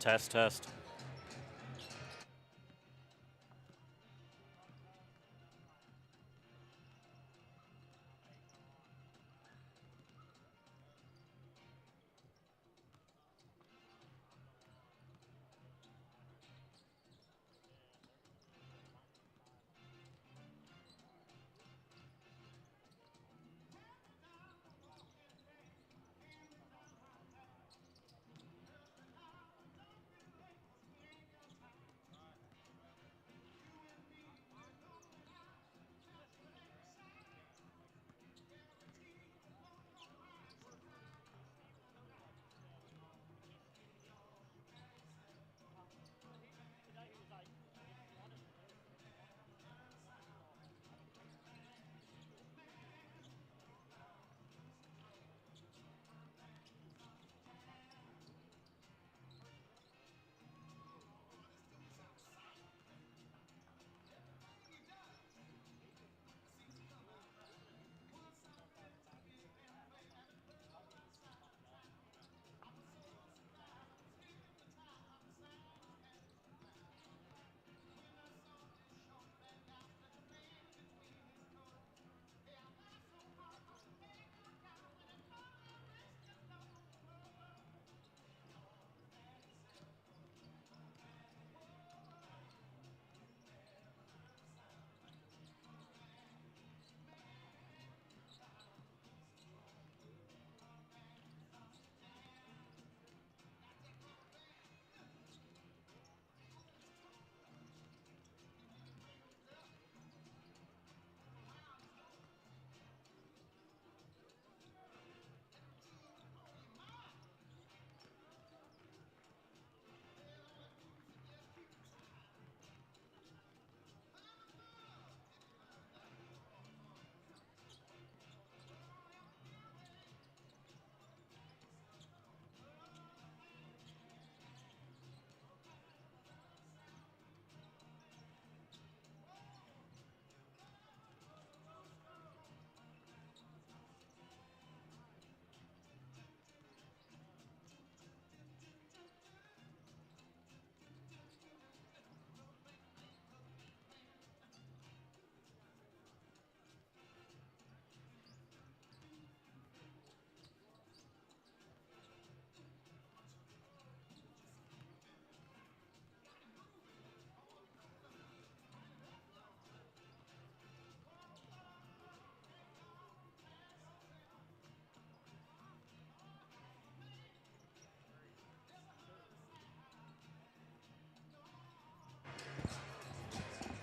Test, test.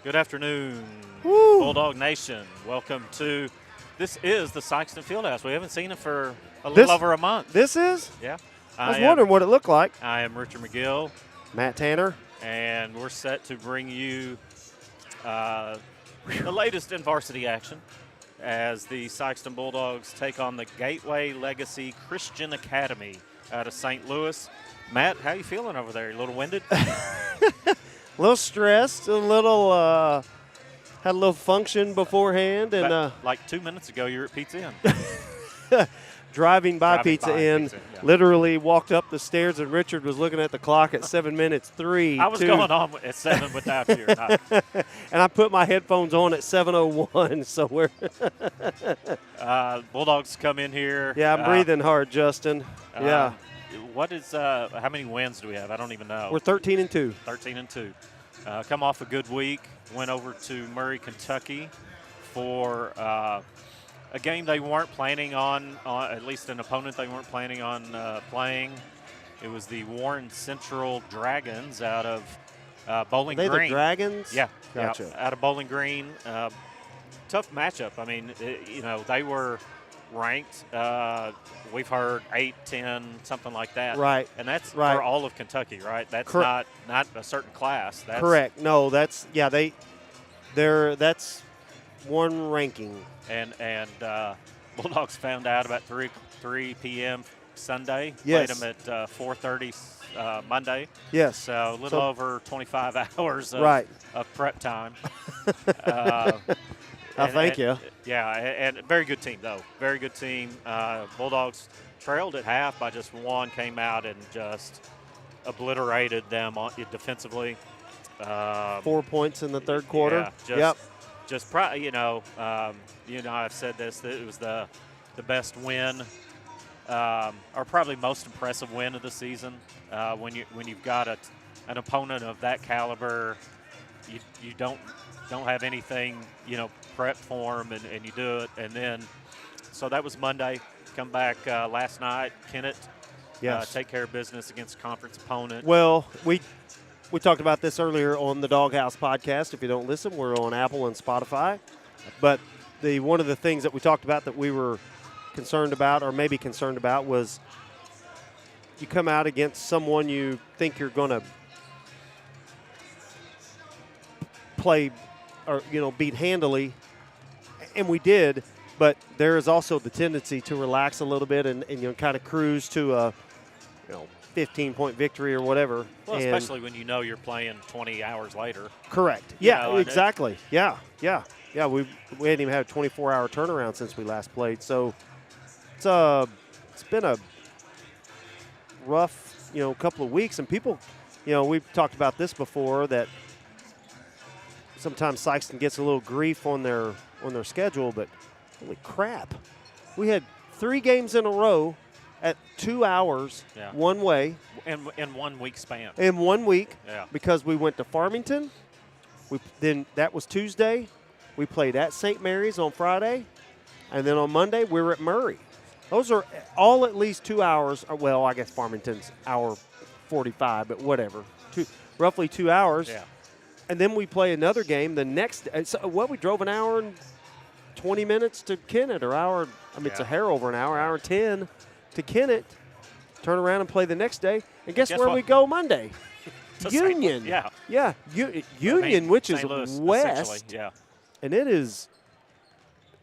Good afternoon, Woo. Bulldog Nation. Welcome to, this is the Sikeston Fieldhouse. We haven't seen it for a little over a month. This is? Yeah. I was wondering what it looked like. I am Richard McGill. Matt Tanner. And we're set to bring you the latest in varsity action as the Sikeston Bulldogs take on the Gateway Legacy Christian Academy out of St. Louis. Matt, how you feeling over there? You a little winded? A little stressed, a little had a little function beforehand, and like 2 minutes ago, you were at Pizza Inn. driving by Pizza Inn, yeah. literally walked up the stairs, and Richard was looking at the clock at 7 minutes, 3, I was 2. going on at 7 without you. And I put my headphones on at 7:01, so we're Bulldogs come in here. yeah, I'm breathing hard, Justin. Yeah. What is how many wins do we have? I don't even know. We're 13-2. 13-2. Come off a good week. Went over to Murray, Kentucky for a game they weren't planning on, at least an opponent they weren't planning on playing. It was the Warren Central Dragons out of Bowling Green. They the Dragons? Yeah. Gotcha. Yeah, out of Bowling Green. Tough matchup. I mean, they were ranked. We've heard 8, 10, something like that. Right. And that's right. for all of Kentucky, right? That's not a certain class. That's correct. No, that's that's one ranking. And Bulldogs found out about 3 p.m. Sunday. Yes. Played them at 4:30 Monday. Yes. So a little over 25 hours of prep time. Thank you. Yeah, and very good team, though. Very good team. Bulldogs trailed at half by just one, came out and just obliterated them defensively. 4 points in the third quarter. Yeah, I've said this, that it was the best win, or probably most impressive win of the season. When you've got an opponent of that caliber, you don't have anything prepped for them, and you do it. And then, so that was Monday. Come back last night, Kennett. Yes. Take care of business against a conference opponent. Well, we talked about this earlier on the Doghouse podcast. If you don't listen, we're on Apple and Spotify. But one of the things that we talked about that we were concerned about, or maybe concerned about, was you come out against someone you think you're going to play or beat handily, and we did. But there is also the tendency to relax a little bit and kind of cruise to a 15-point victory or whatever. Well, especially when you're playing 20 hours later. Correct. Yeah, exactly. Yeah. We hadn't even had a 24-hour turnaround since we last played. So it's been a rough couple of weeks, and people, we've talked about this before, that sometimes Sikeston gets a little grief on their schedule, but holy crap, we had 3 games in a row at 2 hours one way. In 1 week span. In 1 week. Yeah. Because we went to Farmington. Then that was Tuesday. We played at St. Mary's on Friday. And then on Monday, we were at Murray. Those are all at least 2 hours. Well, I guess Farmington's hour 45, but whatever. Roughly 2 hours. Yeah. And then we play another game the next day. So, we drove an hour and 20 minutes to Kennett, or hour. I mean, it's a hair over an hour and 10 to Kennett. Turn around and play the next day. And guess where we go Monday? Union. Yeah. Union, which is Louis, west. Yeah. And it's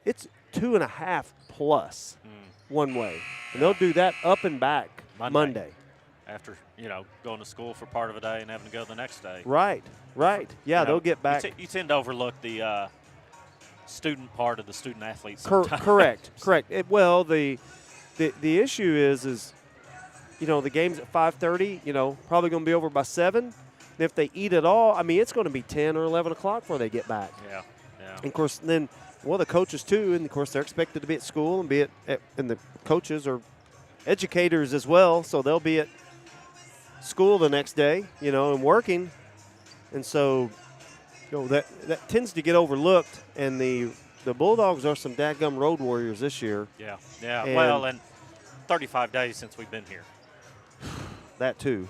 2.5 plus one way. And they'll do that up and back Monday. After, going to school for part of a day and having to go the next day. Right. Yeah, they'll get back. You tend to overlook the student part of the student athletes sometimes. Correct. The issue is the game's at 5:30, probably going to be over by 7. And if they eat it all, I mean, it's going to be 10 or 11 o'clock before they get back. Yeah. And, of course, then, the coaches, too, and, of course, they're expected to be at school and and the coaches are educators as well, so they'll be at school the next day, and working. And so, that tends to get overlooked, and the Bulldogs are some dadgum road warriors this year. Yeah. And 35 days since we've been here. That too.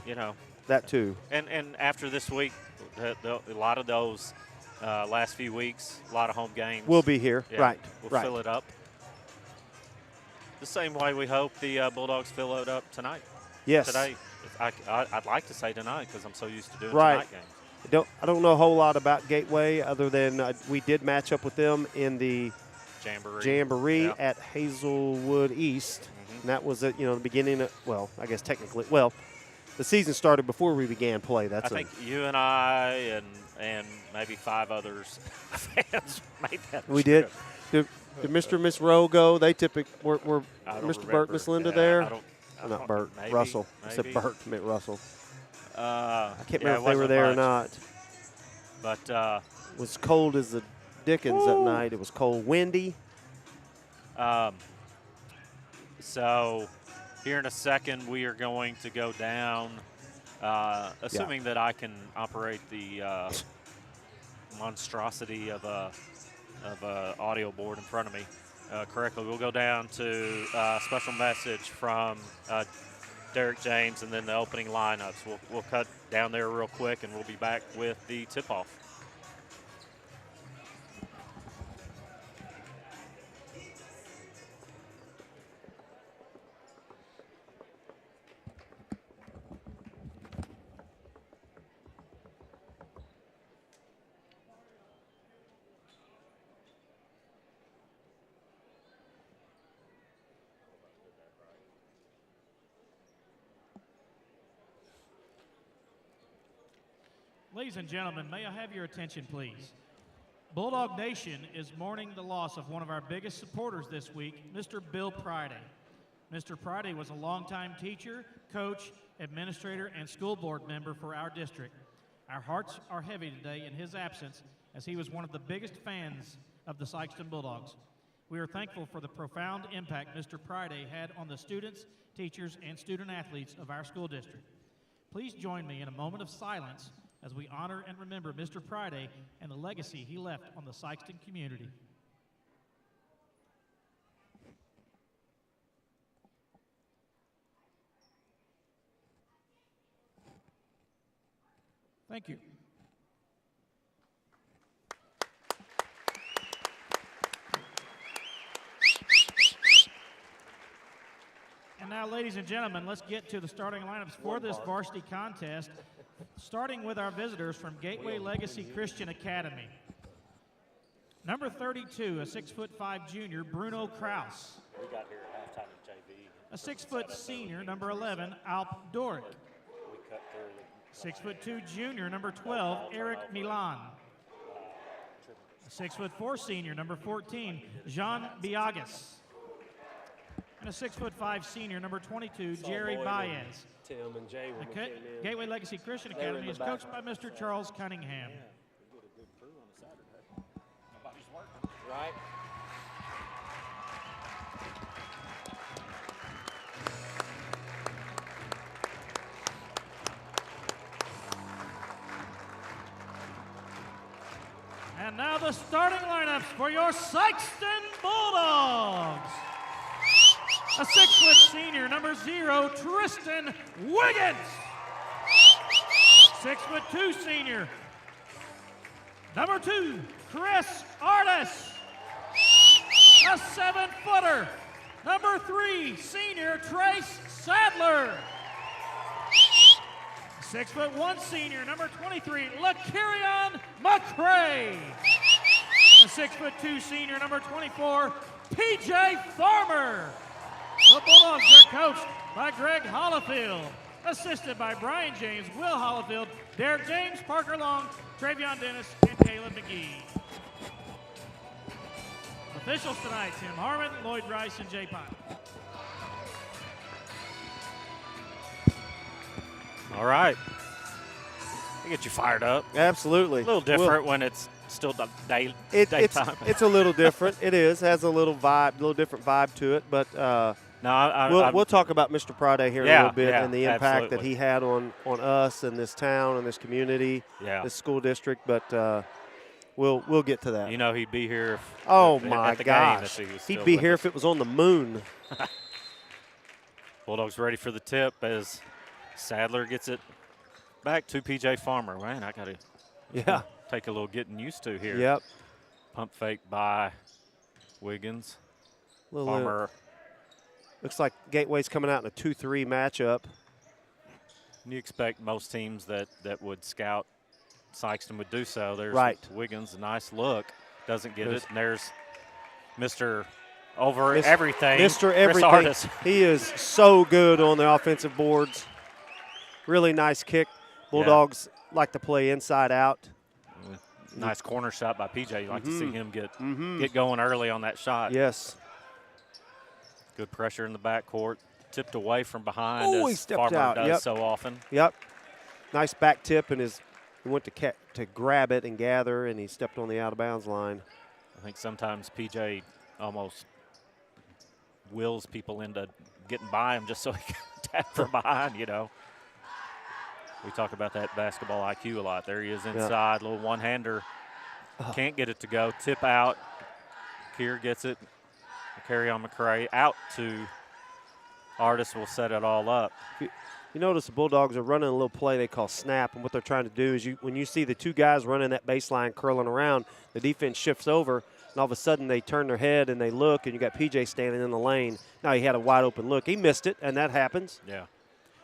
That too. And after this week, a lot of those last few weeks, a lot of home games. We'll be here. Yeah, right. We'll fill it up. The same way we hope the Bulldogs fill it up tonight. Yes. Today. I'd like to say tonight because I'm so used to doing tonight games. I don't know a whole lot about Gateway other than we did match up with them in the Jamboree at Hazelwood East. Mm-hmm. And that was at the beginning of, I guess technically, the season started before we began play. I think you and I and maybe 5 others fans made that. We did. Did Mr. and Miss Rowe go? They typically were Mr. Burt, Miss Linda there? Not Burt. Maybe, Russell. Maybe. I said Burt, meant Russell. I can't remember if they were there much, or not. But it was cold as the dickens that night. It was cold, windy. So here in a second, we are going to go down, assuming that I can operate the monstrosity of a audio board in front of me correctly. We'll go down to a special message from Derek James, and then the opening lineups. We'll cut down there real quick, and we'll be back with the tip-off. Ladies and gentlemen, may I have your attention, please? Bulldog Nation is mourning the loss of one of our biggest supporters this week, Mr. Bill Priday. Mr. Priday was a longtime teacher, coach, administrator, and school board member for our district. Our hearts are heavy today in his absence, as he was one of the biggest fans of the Sikeston Bulldogs. We are thankful for the profound impact Mr. Priday had on the students, teachers, and student athletes of our school district. Please join me in a moment of silence as we honor and remember Mr. Priday and the legacy he left on the Sikeston community. Thank you. And now, ladies and gentlemen, let's get to the starting lineups for this varsity contest, starting with our visitors from Gateway Legacy Christian Academy. Number 32, a 6'5" junior, Bruno Kraus. We got here at halftime in JV. A 6' senior, number 11, Alp Doric. We cut through. 6'2" junior, number 12, Eric Milan. A 6'4" senior, number 14, Jean Biagas. And a 6'5" senior, number 22, Jerry Baez. Tim and Jay when we came in. Gateway Legacy Christian Academy is coached by Mr. Charles Cunningham. We get a good crew on a Saturday. Nobody's working. Right. And now the starting lineups for your Sikeston Bulldogs. A 6' senior, number 0, Tristan Wiggins. 6'2" senior, number 2, Chris Artis. A 7-footer, number 3, senior, Trace Sadler. 6'1" senior, number 23, LaKerion McCray. A 6'2" senior, number 24, PJ Farmer. The Bulldogs are coached by Greg Hollifield, assisted by Brian James, Will Hollifield, Derek James, Parker Long, Travion Dennis, and Caleb McGee. Officials tonight, Tim Harmon, Lloyd Rice, and Jay Pine. All right. They get you fired up. Absolutely. A little different when it's still daytime. It's a little different. It is. Has a little different vibe to it. But we'll talk about Mr. Priday here in a little bit and the impact that he had on us and this town and this community, this school district. But we'll get to that. You know he'd be here. My gosh. He'd be here if it was on the moon. Bulldogs ready for the tip as Sadler gets it back to PJ Farmer. Man, I got to take a little getting used to here. Yep. Pump fake by Wiggins. Farmer. Looks like Gateway's coming out in a 2-3 matchup. You expect most teams that would scout Sikeston would do so. There's Wiggins, a nice look. Doesn't get it. And there's Mr. Everything. Mr. Everything. He is so good on the offensive boards. Really nice kick. Bulldogs like to play inside out. Nice corner shot by PJ. You like to see him get going early on that shot. Yes. Good pressure in the backcourt. Tipped away from behind he as stepped Farmer out. does so often. Yep. Nice back tip, and he went to grab it and gather, and he stepped on the out-of-bounds line. I think sometimes PJ almost wills people into getting by him just so he can tap from behind, you know. We talk about that basketball IQ a lot. There he is inside, little one-hander. Can't get it to go. Tip out. Kier gets it. Carry on McCray. Out to Artis will set it all up. You notice the Bulldogs are running a little play they call snap, and what they're trying to do is when you see the two guys running that baseline curling around, the defense shifts over, and all of a sudden they turn their head and they look, and you got PJ standing in the lane. Now he had a wide-open look. He missed it, and that happens. Yeah.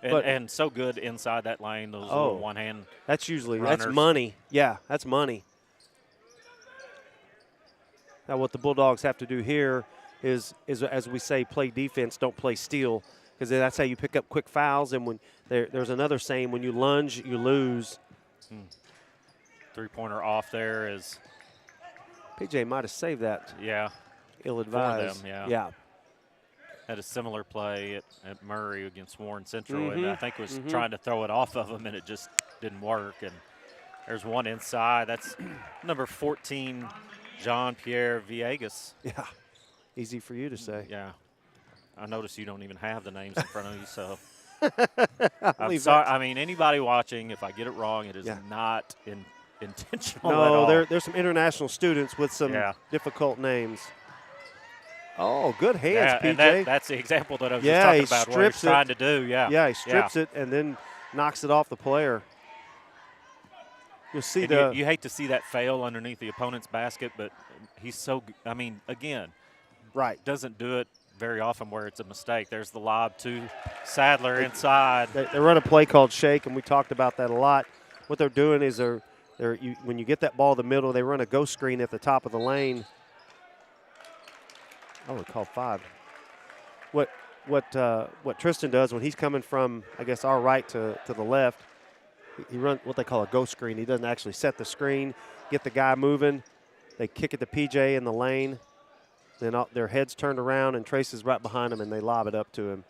And so good inside that lane, those little one-hand That's usually runners. That's money. Yeah, that's money. Now what the Bulldogs have to do here is as we say, play defense, don't play steal, because that's how you pick up quick fouls. And when there's another saying, when you lunge, you lose. Three-pointer off there is PJ might have saved that. Yeah. Ill-advised. For them, yeah. had a similar play at Murray against Warren Central, and Mhm. I think was trying to throw it off of him, and it just didn't work. And there's one inside. That's number 14, Jean-Pierre Villegas. Yeah, easy for you to say. Yeah. I notice you don't even have the names in front of you, so I'm Leave sorry. that. I mean, anybody watching, if I get it wrong, it is Yeah. not intentional at No, all. there's some international students with some Yeah. difficult names. Oh, good hands, Yeah, PJ. and that's the example that I was Yeah, he just talking about, what he's strips it. trying to do. Yeah, Yeah, he strips it and then knocks it off the player. You'll see And you hate to see that fail underneath the opponent's basket, but he's so – I mean, again, right. doesn't do it very often where it's a mistake. There's the lob to Sadler inside. They run a play called shake, and we talked about that a lot. What they're doing is when you get that ball in the middle, they run a ghost screen at the top of the lane. Oh, we called 5. What Tristan does when he's coming from, I guess, our right to the left, he runs what they call a ghost screen. He doesn't actually set the screen, get the guy moving. They kick it to PJ in the lane. Then their heads turned around, and Trace is right behind him, and they lob it up to him.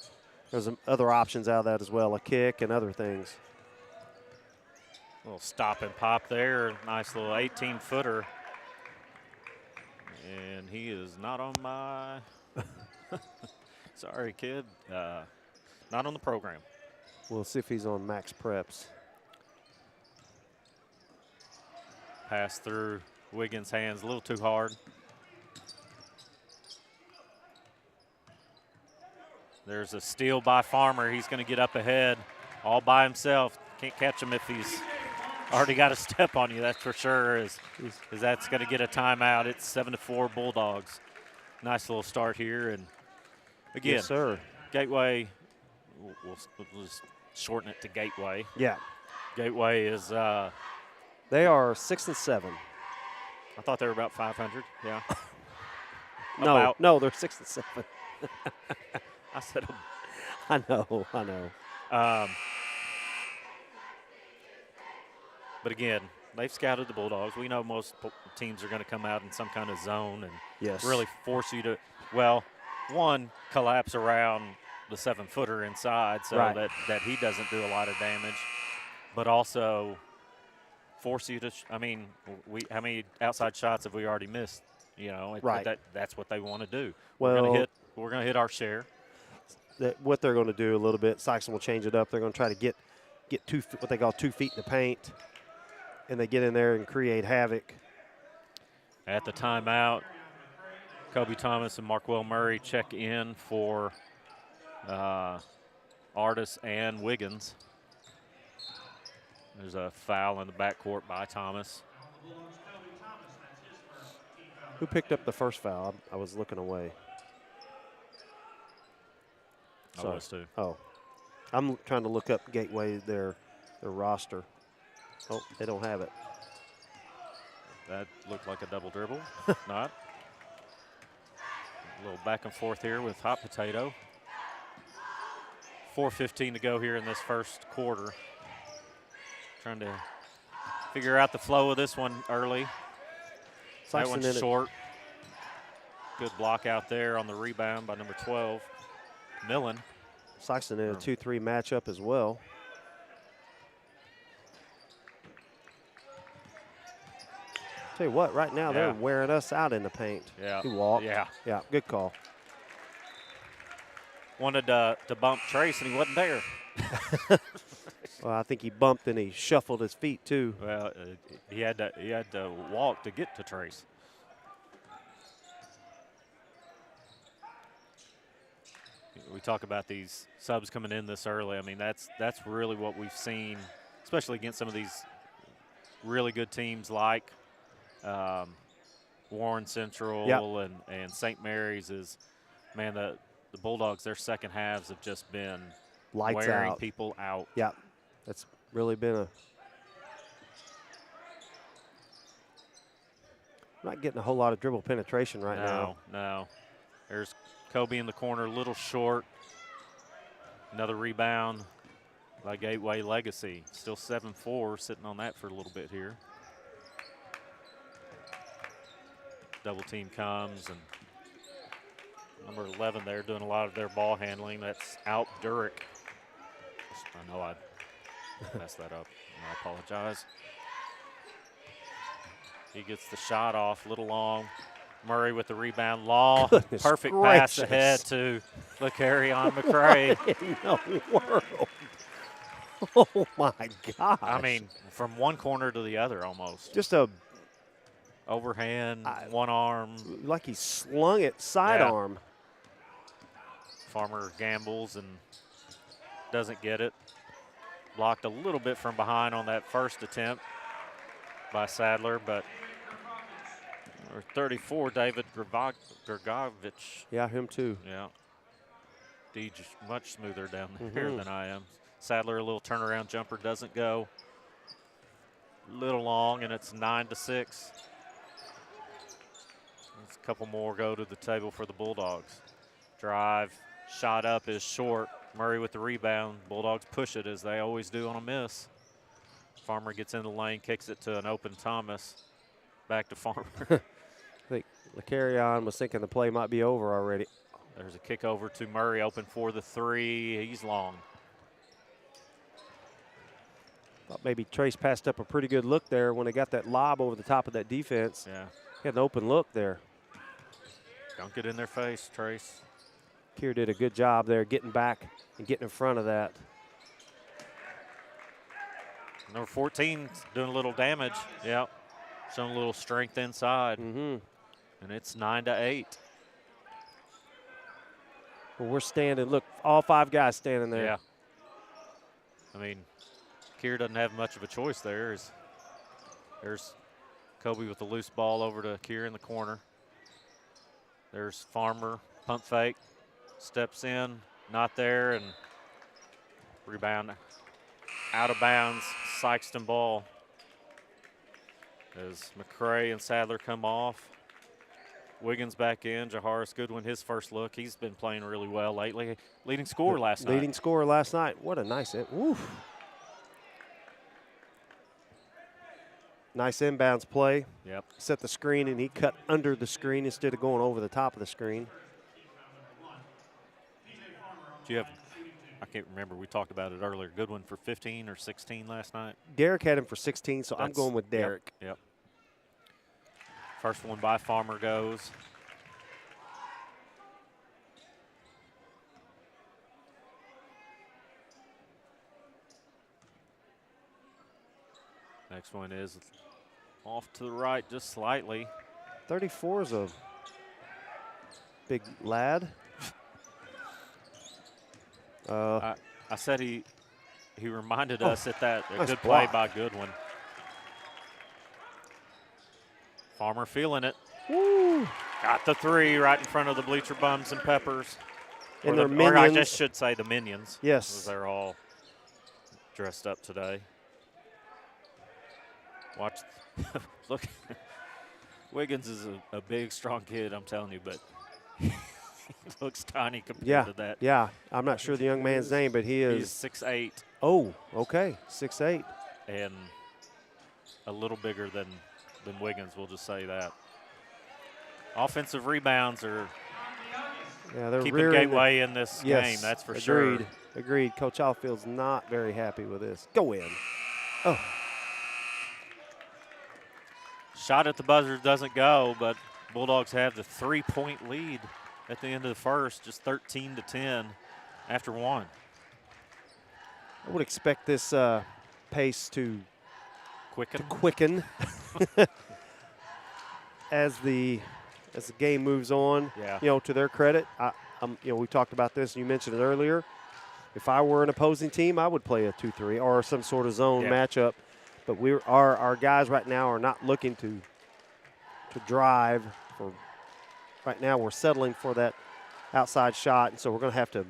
There's some other options out of that as well, a kick and other things. A little stop and pop there. Nice little 18-footer. And he is not on my – sorry, kid. Not on the program. We'll see if he's on max preps. Pass through Wiggins' hands a little too hard. There's a steal by Farmer. He's going to get up ahead all by himself. Can't catch him if he's already got a step on you, that's for sure, as that's going to get a timeout. It's 7-4 Bulldogs. Nice little start here. And again, Yes, sir. Gateway, we'll just shorten it to Gateway. Yeah. Gateway is They are 6 and 7. I thought they were about 500. Yeah. No, they're 6 and 7. I said I know. But again, they've scouted the Bulldogs. We know most teams are going to come out in some kind of zone and really force you to, one, collapse around the 7-footer inside so that he doesn't do a lot of damage, but also force you to, how many outside shots have we already missed? That's what they want to do. We're going to hit our share. What they're going to do a little bit, Sikeston will change it up. They're going to try to get what they call 2 feet in the paint, and they get in there and create havoc. At the timeout, Kobe Thomas and Markwell Murray check in for Artis and Wiggins. There's a foul in the backcourt by Thomas. Who picked up the first foul? I was looking away. I was too. Oh, I'm trying to look up Gateway, their roster. Oh, they don't have it. That looked like a double dribble. Not. A little back and forth here with Hot Potato. 4:15 to go here in this first quarter. Trying to figure out the flow of this one early. That one's short. Good block out there on the rebound by number 12, Millen. Sikeston in a 2-3 matchup as well. Tell you what, right now they're wearing us out in the paint. Yeah. He walked. Yeah. Yeah, good call. Wanted to bump Trace, and he wasn't there. Well, I think he bumped and he shuffled his feet too. Well, he had to walk to get to Trace. We talk about these subs coming in this early. I mean, that's really what we've seen, especially against some of these really good teams like Warren Central and St. Mary's. Is, man, the Bulldogs, their second halves have just been Lights wearing out. people out. Yeah, that's really been a. Not getting a whole lot of dribble penetration right now. No. There's Kobe in the corner, a little short. Another rebound by Gateway Legacy. Still 7-4, sitting on that for a little bit here. Double team comes, and number 11 there, doing a lot of their ball handling. That's Alp Durick. I know I messed that up. I apologize. He gets the shot off, a little long. Murray with the rebound. Law, Goodness perfect gracious. pass ahead to LeCarrion McCray. What in the world? Oh, my gosh. I mean, from one corner to the other almost. Just a Overhand, one arm. like he slung it sidearm. Farmer gambles and doesn't get it. Blocked a little bit from behind on that first attempt by Sadler, but number 34, David Grgovic. Yeah, him too. Yeah. D just much smoother down there than I am. Sadler, a little turnaround jumper, doesn't go. Little long, and it's 9-6. A couple more go to the table for the Bulldogs. Drive, shot up is short. Murray with the rebound. Bulldogs push it as they always do on a miss. Farmer gets in the lane, kicks it to an open Thomas. Back to Farmer. I think LeCarrion was thinking the play might be over already. There's a kick over to Murray, open for the three. He's long. Thought maybe Trace passed up a pretty good look there when they got that lob over the top of that defense. Yeah. He had an open look there. Dunk it in their face, Trace. Kier did a good job there getting back and getting in front of that. Number 14 doing a little damage. Yep. Showing a little strength inside. And it's 9-8. Well, we're standing. Look, all 5 guys standing there. Yeah. I mean, Kier doesn't have much of a choice there. There's Kobe with the loose ball over to Kier in the corner. There's Farmer, pump fake, steps in, not there, and rebound out of bounds, Sikeston ball. As McCray and Sadler come off. Wiggins back in, Jaharis Goodwin, his first look. He's been playing really well lately. Leading scorer last night. Leading scorer last night. What a nice hit. Woof. Nice inbounds play. Yep. Set the screen, and he cut under the screen instead of going over the top of the screen. Do you have, I can't remember, we talked about it earlier, Goodwin for 15 or 16 last night? Derek had him for 16, so I'm going with Derek. Yep. First one by Farmer goes. Next one is off to the right just slightly. 34 is a big lad. I said he reminded us at that a nice good play block by Goodwin. Farmer feeling it. Woo. Got the three right in front of the bleacher bums and peppers. And or, their or I minions. just should say the minions. Yes. Because they're all dressed up today. Watch. Look. Wiggins is a big, strong kid, I'm telling you, but he looks tiny compared to that. Yeah, I'm not sure the young man's name, but he is. He's 6'8". Oh, okay, 6'8". And a little bigger than Wiggins, we'll just say that. Offensive rebounds are they're keeping Gateway in this game, that's for sure. Agreed. Coach Alfield's not very happy with this. Go in. Oh. Shot at the buzzer doesn't go, but Bulldogs have the 3-point lead at the end of the first, just 13-10 after one. I would expect this pace to quicken as the game moves on. Yeah. You know, to their credit, we talked about this. You mentioned it earlier. If I were an opposing team, I would play a 2-3 or some sort of zone matchup. But our guys right now are not looking to drive. Right now we're settling for that outside shot, and so we're going to have to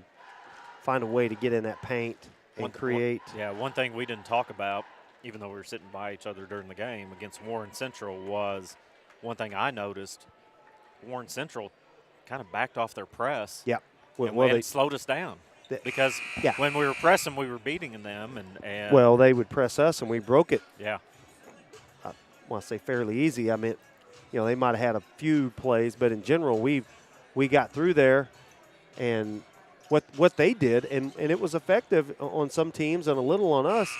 find a way to get in that paint and create. One thing we didn't talk about, even though we were sitting by each other during the game against Warren Central, was one thing I noticed. Warren Central kind of backed off their press. Yeah. And they slowed us down. Because when we were pressing, we were beating them. And well, they would press us, and we broke it. Yeah. I want to say fairly easy. I mean, they might have had a few plays, but in general, we we got through there, and what they did, and it was effective on some teams and a little on us,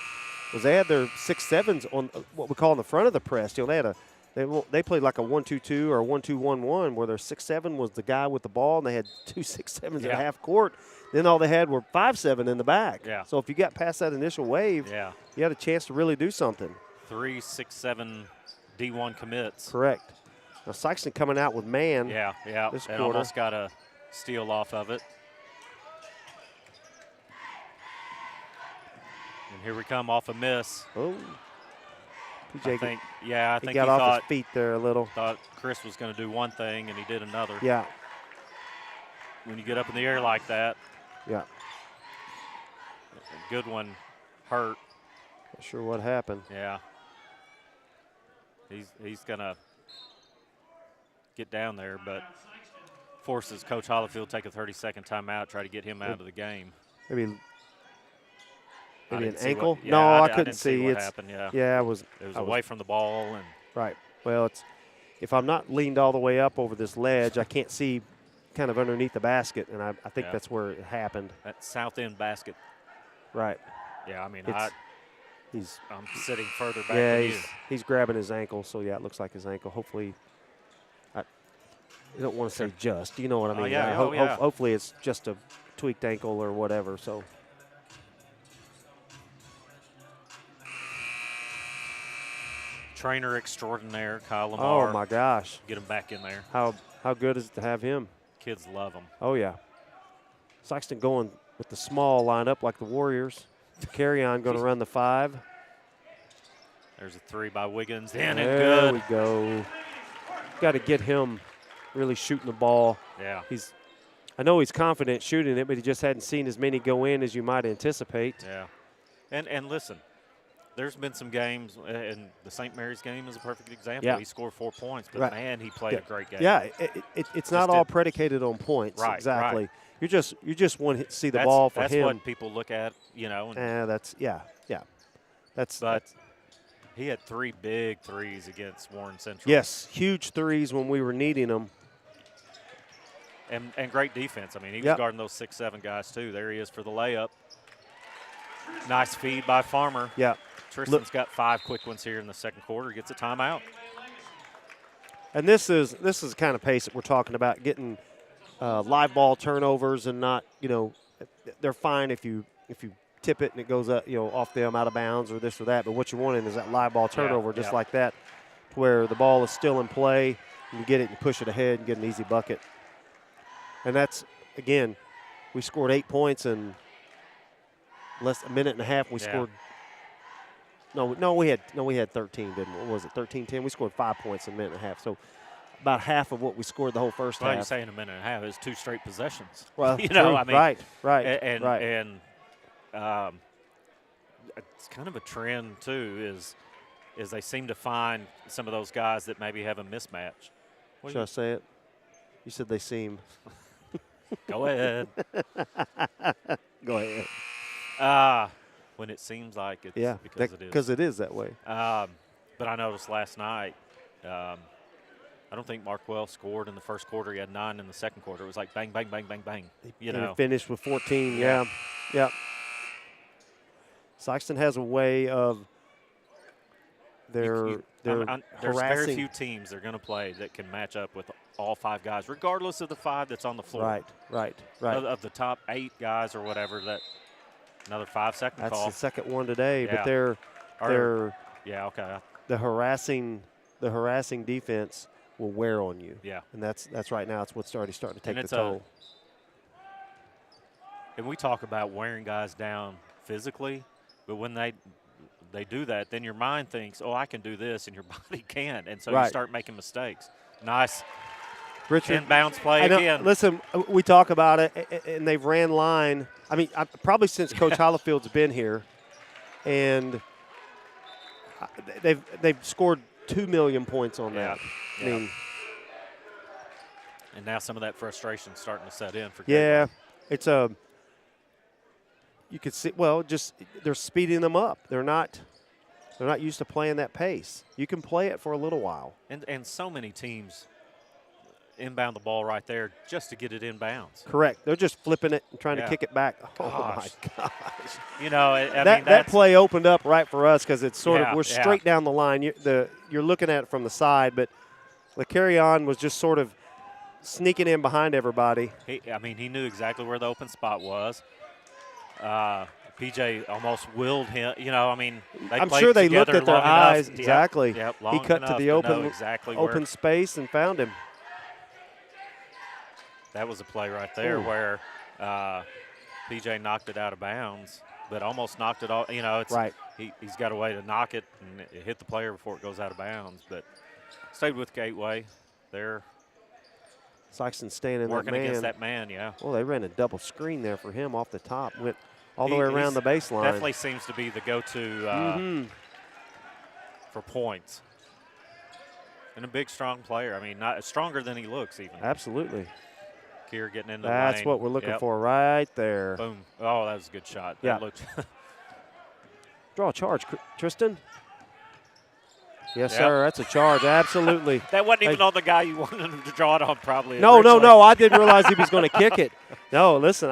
was they had their 6-7s on what we call in the front of the press. You know, they played like a 1-2-2 or a 1-2-1-1, where their 6-7 was the guy with the ball, and they had 2 6-7s at half court. Then all they had were 5-7 in the back. Yeah. So if you got past that initial wave, you had a chance to really do something. 3 6-7 D1 commits. Correct. Now Sikeston coming out with man. Yeah. This and quarter. Almost got a steal off of it. And here we come off a miss. Oh. PJ, I think he got off his feet there a little. Thought Chris was going to do one thing, and he did another. Yeah. When you get up in the air like that. Yeah. A good one hurt. Not sure what happened. Yeah. He's going to get down there, but forces Coach Hollifield to take a 30-second timeout, try to get him out of the game. Maybe an see ankle? What, yeah, no, I didn't couldn't see. what happened. Yeah, it was away from the ball. And right. Well, if I'm not leaned all the way up over this ledge, I can't see kind of underneath the basket, and I think that's where it happened. That south end basket. Right. Yeah, I mean, I'm sitting further back than you. He's grabbing his ankle, so it looks like his ankle. Hopefully, I don't want to say just. You know what I mean? Hopefully it's just a tweaked ankle or whatever. So. Trainer extraordinaire, Kyle Lamar. Oh my gosh! Get him back in there. How good is it to have him? Kids love him. Oh yeah. Sikeston going with the small lineup like the Warriors. Carry on going to run the 5. There's a 3 by Wiggins. And there good. We go. Got to get him really shooting the ball. Yeah. I know he's confident shooting it, but he just hadn't seen as many go in as you might anticipate. Yeah. And listen, there's been some games, and the St. Mary's game is a perfect example. Yeah. He scored 4 points, but man, he played a great game. Yeah, it's not all predicated on points. Right, exactly. Right. You just want to see the ball for him. That's what people look at, But he had 3 big threes against Warren Central. Yes, huge threes when we were needing them. And great defense. I mean, he was guarding those 6-7 guys too. There he is for the layup. Nice feed by Farmer. Yeah. Tristan's got 5 quick ones here in the second quarter. Gets a timeout. And this is the kind of pace that we're talking about, getting live ball turnovers and not, they're fine if you tip it and it goes up, off them out of bounds or this or that. But what you're wanting is that live ball turnover just like that, where the ball is still in play and you get it and you push it ahead and get an easy bucket. And that's, again, we scored 8 points in less a minute and a half. We scored. No, we had 13, didn't we? What was it, 13-10? We scored 5 points in a minute and a half. So about half of what we scored the whole first half. Well, you say in a minute and a half, it's 2 straight possessions. Well, right. And it's kind of a trend too. Is they seem to find some of those guys that maybe have a mismatch. Should I say it? You said they seem. Go ahead. Go ahead. When it seems like it's because it is. Because it is that way. But I noticed last night, I don't think Markwell scored in the first quarter. He had 9 in the second quarter. It was like bang, bang, bang, bang, bang. He finished with 14, yeah. Sikeston has a way of there's very few teams they're going to play that can match up with all 5 guys, regardless of the 5 that's on the floor. Right. Of the top 8 guys or whatever, that another 5-second call. That's the second one today, but the harassing defense will wear on you. Yeah. And that's right now. It's what's already starting to take the toll. And we talk about wearing guys down physically, but when they do that, then your mind thinks, oh, I can do this, and your body can't. And so you start making mistakes. Nice. Richard, inbounds play again. Listen, we talk about it, and they've ran line. I mean, probably since Coach Hollifield's been here, and they've scored 2 million points on that. Yeah. I mean, and now some of that frustration starting to set in for. Yeah, it's you could see. Well, just they're speeding them up. They're not used to playing that pace. You can play it for a little while. And so many teams, inbound the ball right there just to get it inbounds. Correct. They're just flipping it and trying to Yeah. kick it back. Oh, Gosh. my gosh. You know, I mean, That that's play opened up right for us because it's sort Yeah, of we're yeah. straight down the line. You're looking at it from the side, but the carry-on was just sort of sneaking in behind everybody. he knew exactly where the open spot was. PJ almost willed him. You know, I mean, I'm played sure they looked together at their long eyes. enough. Exactly. Yep, He long cut to enough the know open exactly open where. space and found him. That was a play right there Ooh. where PJ knocked it out of bounds, but almost knocked it off. You know, it's Right. He's got a way to knock it and it hit the player before it goes out of bounds. But stayed with Gateway. They're Sikeston staying in that working man. against that man. Yeah. Well, they ran a double screen there for him off the top. Went all the He- way around he's the baseline. Definitely seems to be the go-to for points. And a big, strong player. I mean, not stronger than he looks even. Absolutely. Kier getting into the That's lane. what we're looking Yep. for right there. Boom. Oh, that was a good shot. Yeah. That looked Draw a charge, Tristan. Yes, Yep. sir. That's a charge. Absolutely. that wasn't even Hey. on the guy you wanted him to draw it on, probably. No. originally. I didn't realize he was going to kick it. No, listen,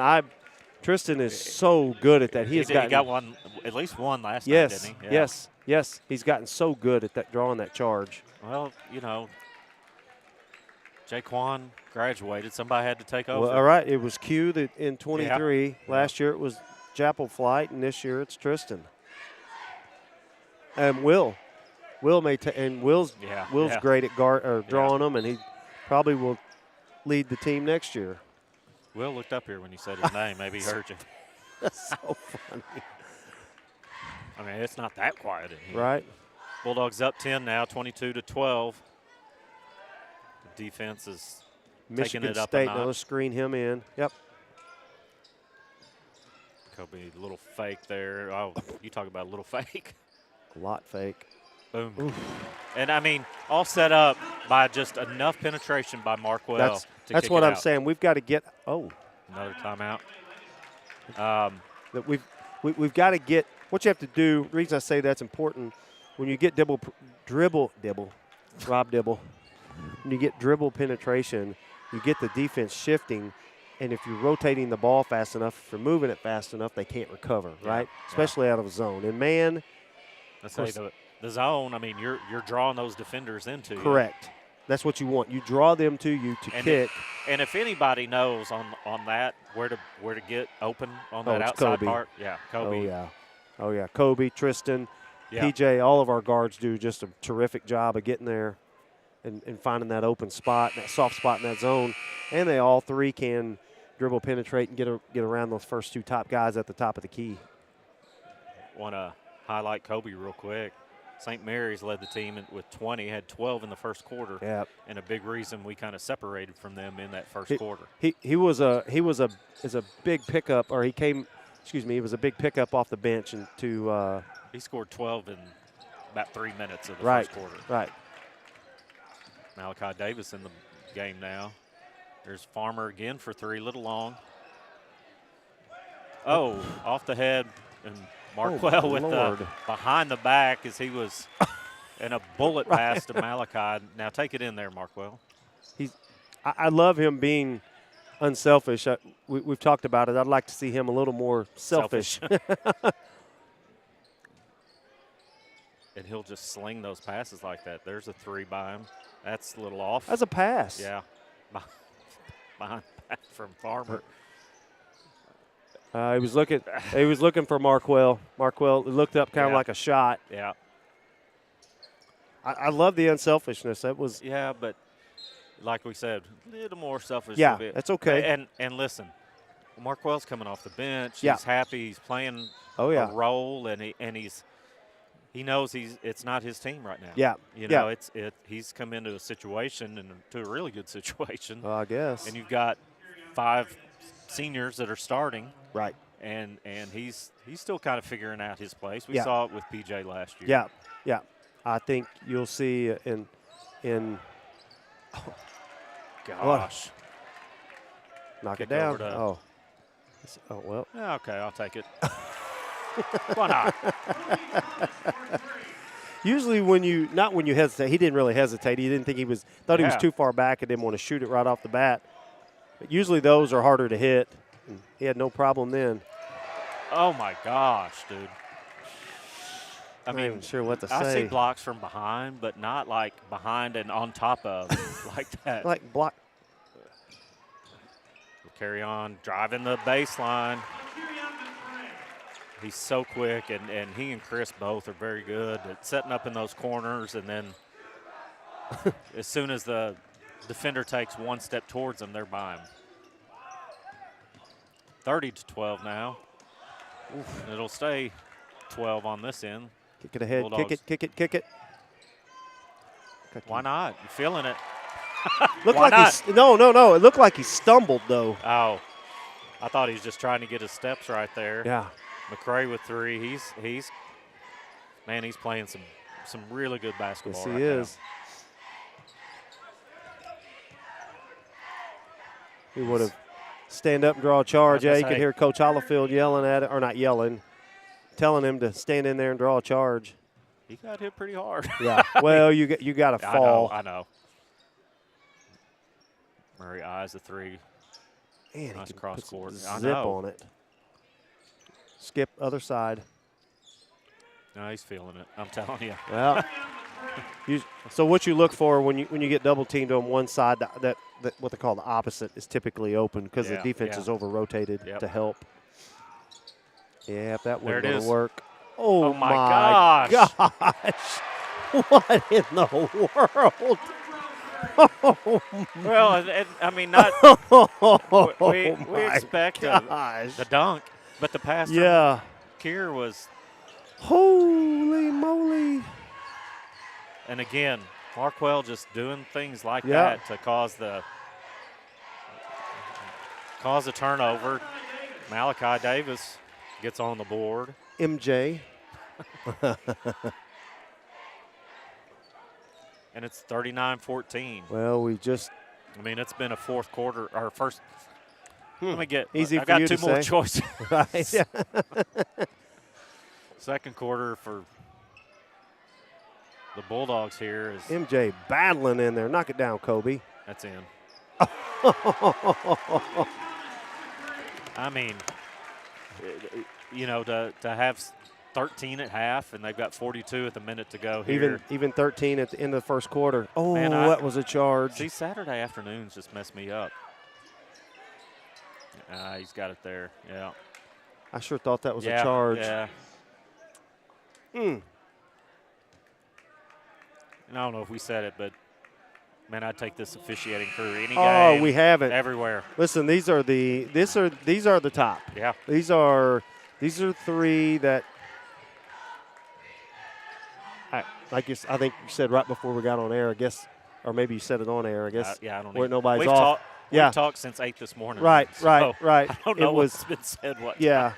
Tristan is so good at that. He got one, at least one last night, Yes, didn't he? Yeah. yes. He's gotten so good at that drawing that charge. Well, you know, Jaquan graduated. Somebody had to take over. Well, all right, it was Q that in 23. Last year it was Chapel Flight, and this year it's Tristan. And Will may and Will's Yeah. great at guard or drawing them, and he probably will lead the team next year. Will looked up here when you said his name. Maybe he heard you. That's so funny, I mean, it's not that quiet in here. right? Bulldogs up 10 now, 22-12. The defense is Michigan taking it up State, a now notch. let's screen him in. Yep. Kobe, little fake there. Oh, you talk about a little fake. A lot fake. Boom. Oof. And, I mean, all set up by just enough penetration by Markwell That's to kick what it I'm out. saying. We've got to get Another timeout. that we've got to get what you have to do. The reason I say that's important when you get Rob Dibble. When you get dribble penetration, you get the defense shifting, and if you're rotating the ball fast enough, if you're moving it fast enough, they can't recover, right? Especially out of a zone. And man, Let's say the zone. I mean, you're drawing those defenders into you. correct. That's what you want. You draw them to you to And kick. And if anybody knows on that where to get open on that it's outside Kobe. part, Kobe. Oh yeah. Kobe, Tristan, Yeah. PJ, all of our guards do just a terrific job of getting there and finding that open spot, that soft spot in that zone. And they all three can dribble, penetrate, and get around those first two top guys at the top of the key. Want to highlight Kobe real quick. St. Mary's led the team with 20, had 12 in the first quarter. Yeah. And a big reason we kind of separated from them in that first quarter. He was a big pickup, or he was a big pickup off the bench and to He scored 12 in about 3 minutes of the right, first quarter. right. Malachi Davis in the game now. There's Farmer again for three, little long. Oh, off the head, and Markwell with the behind the back as he was in a bullet pass to Malachi. Now take it in there, Markwell. I love him being unselfish. We've talked about it. I'd like to see him a little more selfish. And he'll just sling those passes like that. There's a three by him. That's a little off. As a pass. Yeah. Behind back from Farmer. He was looking for Markwell. Markwell looked up kind of like a shot. Yeah. I love the unselfishness. That was but like we said, a little more selfish. Yeah, a bit. that's okay. And listen, Markwell's coming off the bench. Yeah. He's happy. He's playing a role, and he knows it's not his team right now. Yeah. You know, he's come into a situation and to a really good situation. I guess. And you've got 5 seniors that are starting. Right. And he's still kind of figuring out his place. We Yeah. saw it with PJ last year. Yeah. Yeah. I think you'll see in Gosh. knock Kick it down. over to- Oh, well. Yeah, okay, I'll take it. Why not? Usually when you not when you hesitate, he didn't really hesitate. He didn't think he was thought he was Yeah. too far back and didn't want to shoot it right off the bat. But usually those are harder to hit. And he had no problem then. Oh my gosh, dude. I I'm mean, not even sure what to I say. see blocks from behind, but not like behind and on top of like that. Like block. Carry on, driving the baseline. He's so quick, and he and Chris both are very good at setting up in those corners, and then as soon as the defender takes one step towards him, they're by him. 30-12 now. Oof. It'll stay 12 on this end. Kick it ahead. Bulldogs. Kick it. Kick it. Kick it. Why not? You feeling it? Looked Why like not? no. It looked like he stumbled though. Oh, I thought he was just trying to get his steps right there. Yeah. McCray with three. He's playing some really good basketball. Yes, he right is. He would have stand up and draw a charge. Yeah, you could hear Coach Hollifield yelling at it, or not yelling, telling him to stand in there and draw a charge. He got hit pretty hard. Yeah. Well, you got to fall. I know. Murray eyes the three. Man, Nice he cross put some court. zip I know. on it. Skip other side. No, he's feeling it. I'm telling you. Well, so what you look for when you get double teamed on one side, that what they call the opposite is typically open because the defense is over rotated to help. Yeah, that wasn't going to work. Oh my gosh! What in the world? Well, I mean, not we expect the dunk, but the pass from Kier was. Holy moly! And again, Markwell just doing things like that to cause the turnover. Malachi Davis gets on the board. MJ. And it's 39-14. Well, I mean, it's been a fourth quarter, or first. Let me get. Easy I for got you two to more say. choices. Right. Yeah. Second quarter for the Bulldogs here is. MJ battling in there. Knock it down, Kobe. That's in. I mean, to have 13 at half, and they've got 42 at the minute to go here. Even 13 at the end of the first quarter. Oh, Man, that was a charge. See, Saturday afternoons just mess me up. He's got it there. Yeah. I sure thought that was a charge. Yeah. And I don't know if we said it, but man, I'd take this officiating crew any game. Oh, we haven't. Everywhere. Listen, these are the top. Yeah. These are three that I think you said right before we got on air, I guess, or maybe you said it on air, I guess. I don't know. Where nobody's We've off. We've talked since 8 this morning. Right, so right. I don't know what's been said what. Yeah.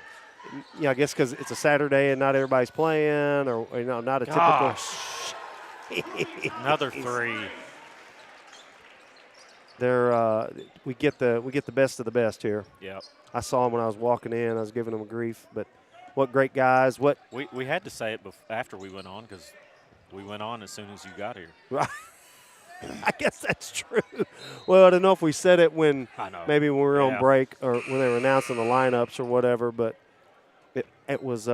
Yeah, I guess because it's a Saturday and not everybody's playing, or not a typical. Another three. We get the best of the best here. Yep. I saw them when I was walking in. I was giving them grief, but what great guys! What we had to say it after we went on because we went on as soon as you got here. Right. I guess that's true. Well, I don't know if we said it when maybe when we were on break or when they were announcing the lineups or whatever, but it was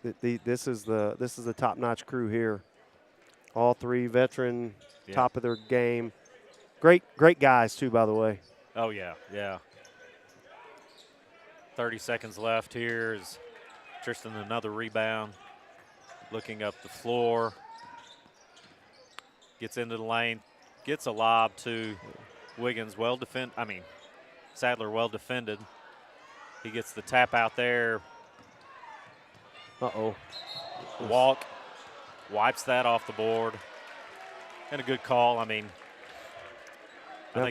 this is the top-notch crew here. All three veteran, top of their game. Great guys too, by the way. Oh yeah. 30 seconds left here is Tristan another rebound. Looking up the floor. Gets into the lane. Gets a lob to Wiggins. Sadler well defended. He gets the tap out there. Uh-oh. Walk. Wipes that off the board. And a good call. I think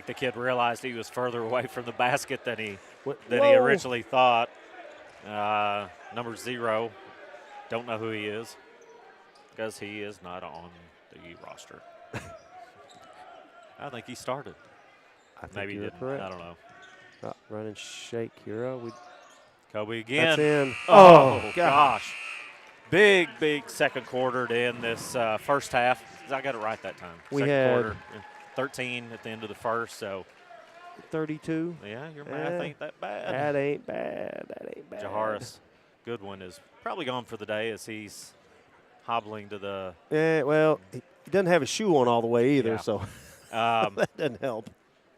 the kid realized he was further away from the basket than he originally thought. Number 0. Don't know who he is because he is not on the roster. I think he started. Maybe he didn't. Correct. I don't know. Run and shake here. Kobe again. That's in. Oh gosh. Big second quarter to end this first half. I got it right that time. We second had quarter, 13 at the end of the first. So 32. yeah, your math ain't that bad. That ain't bad. That ain't bad. Jaharis Goodwin is probably gone for the day as he's hobbling to the. Yeah, well, he doesn't have his shoe on all the way either, Yeah. so that doesn't help.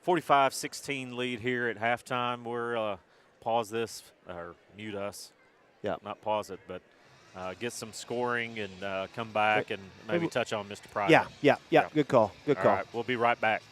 45-16 lead here at halftime. We're pause this or mute us. Yeah. Not pause it, but get some scoring and come back and maybe touch on Mr. Priday. Yeah. Good call. Good call. All right, we'll be right back.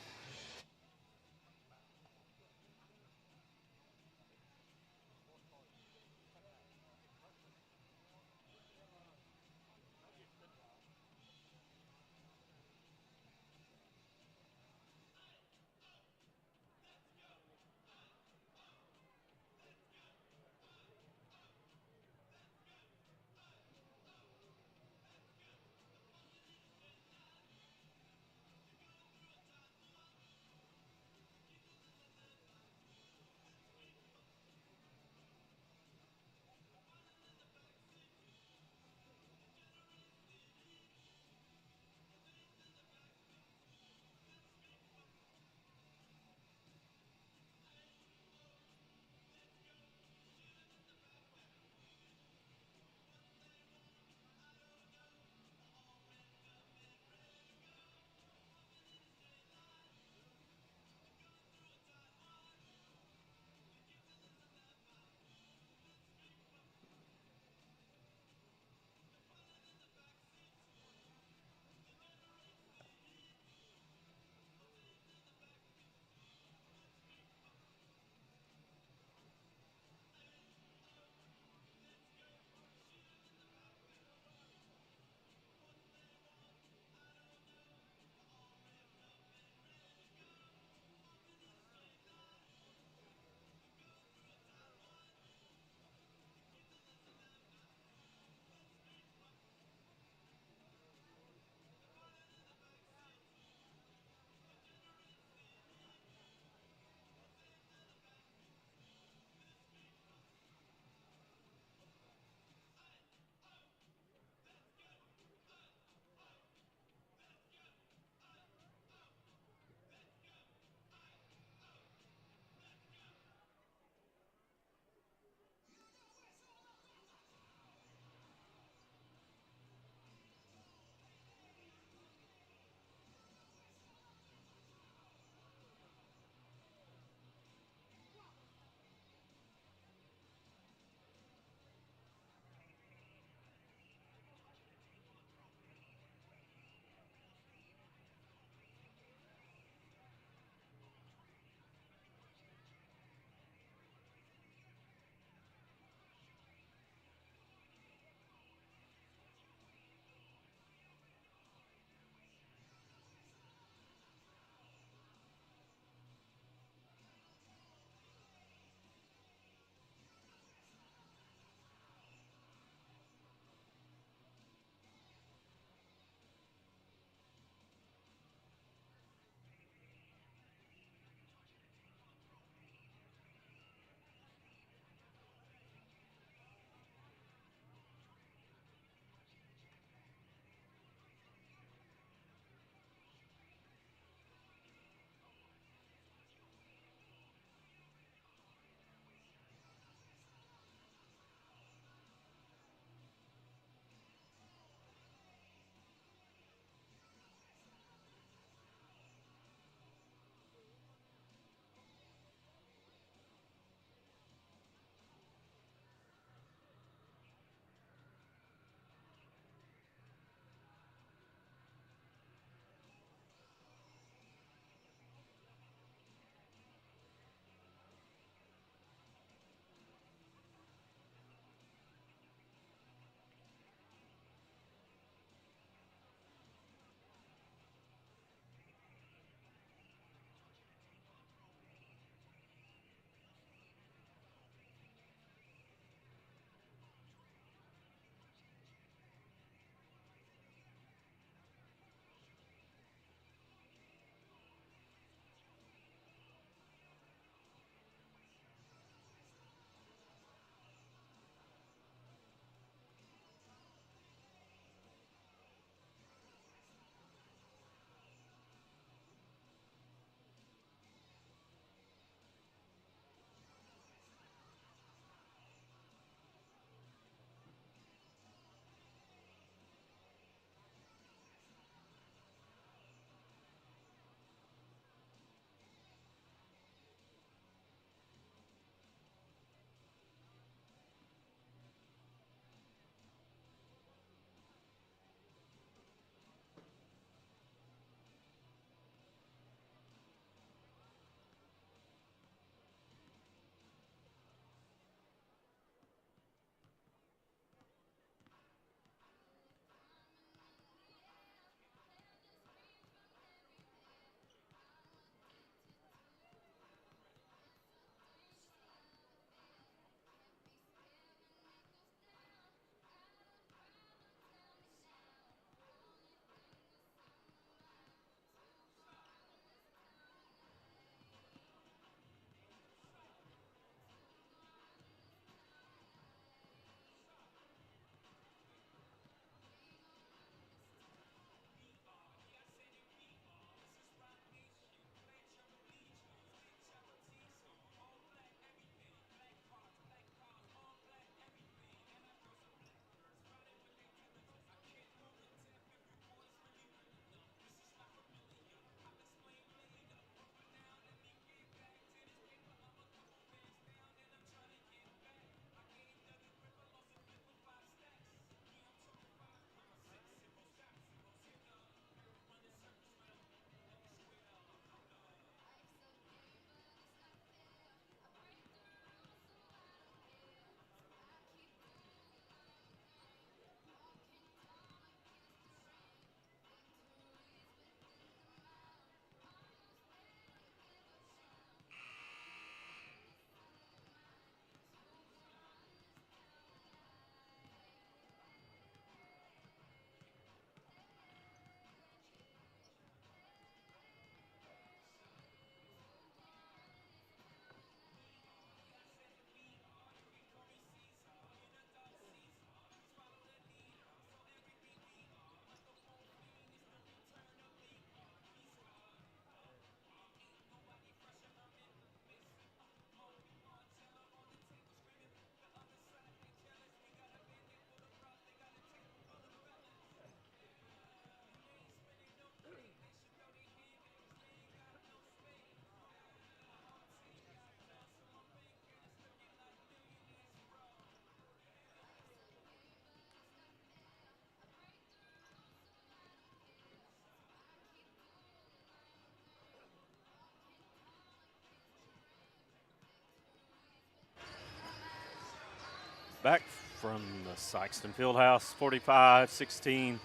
Back from the Sikeston Fieldhouse, 45-16.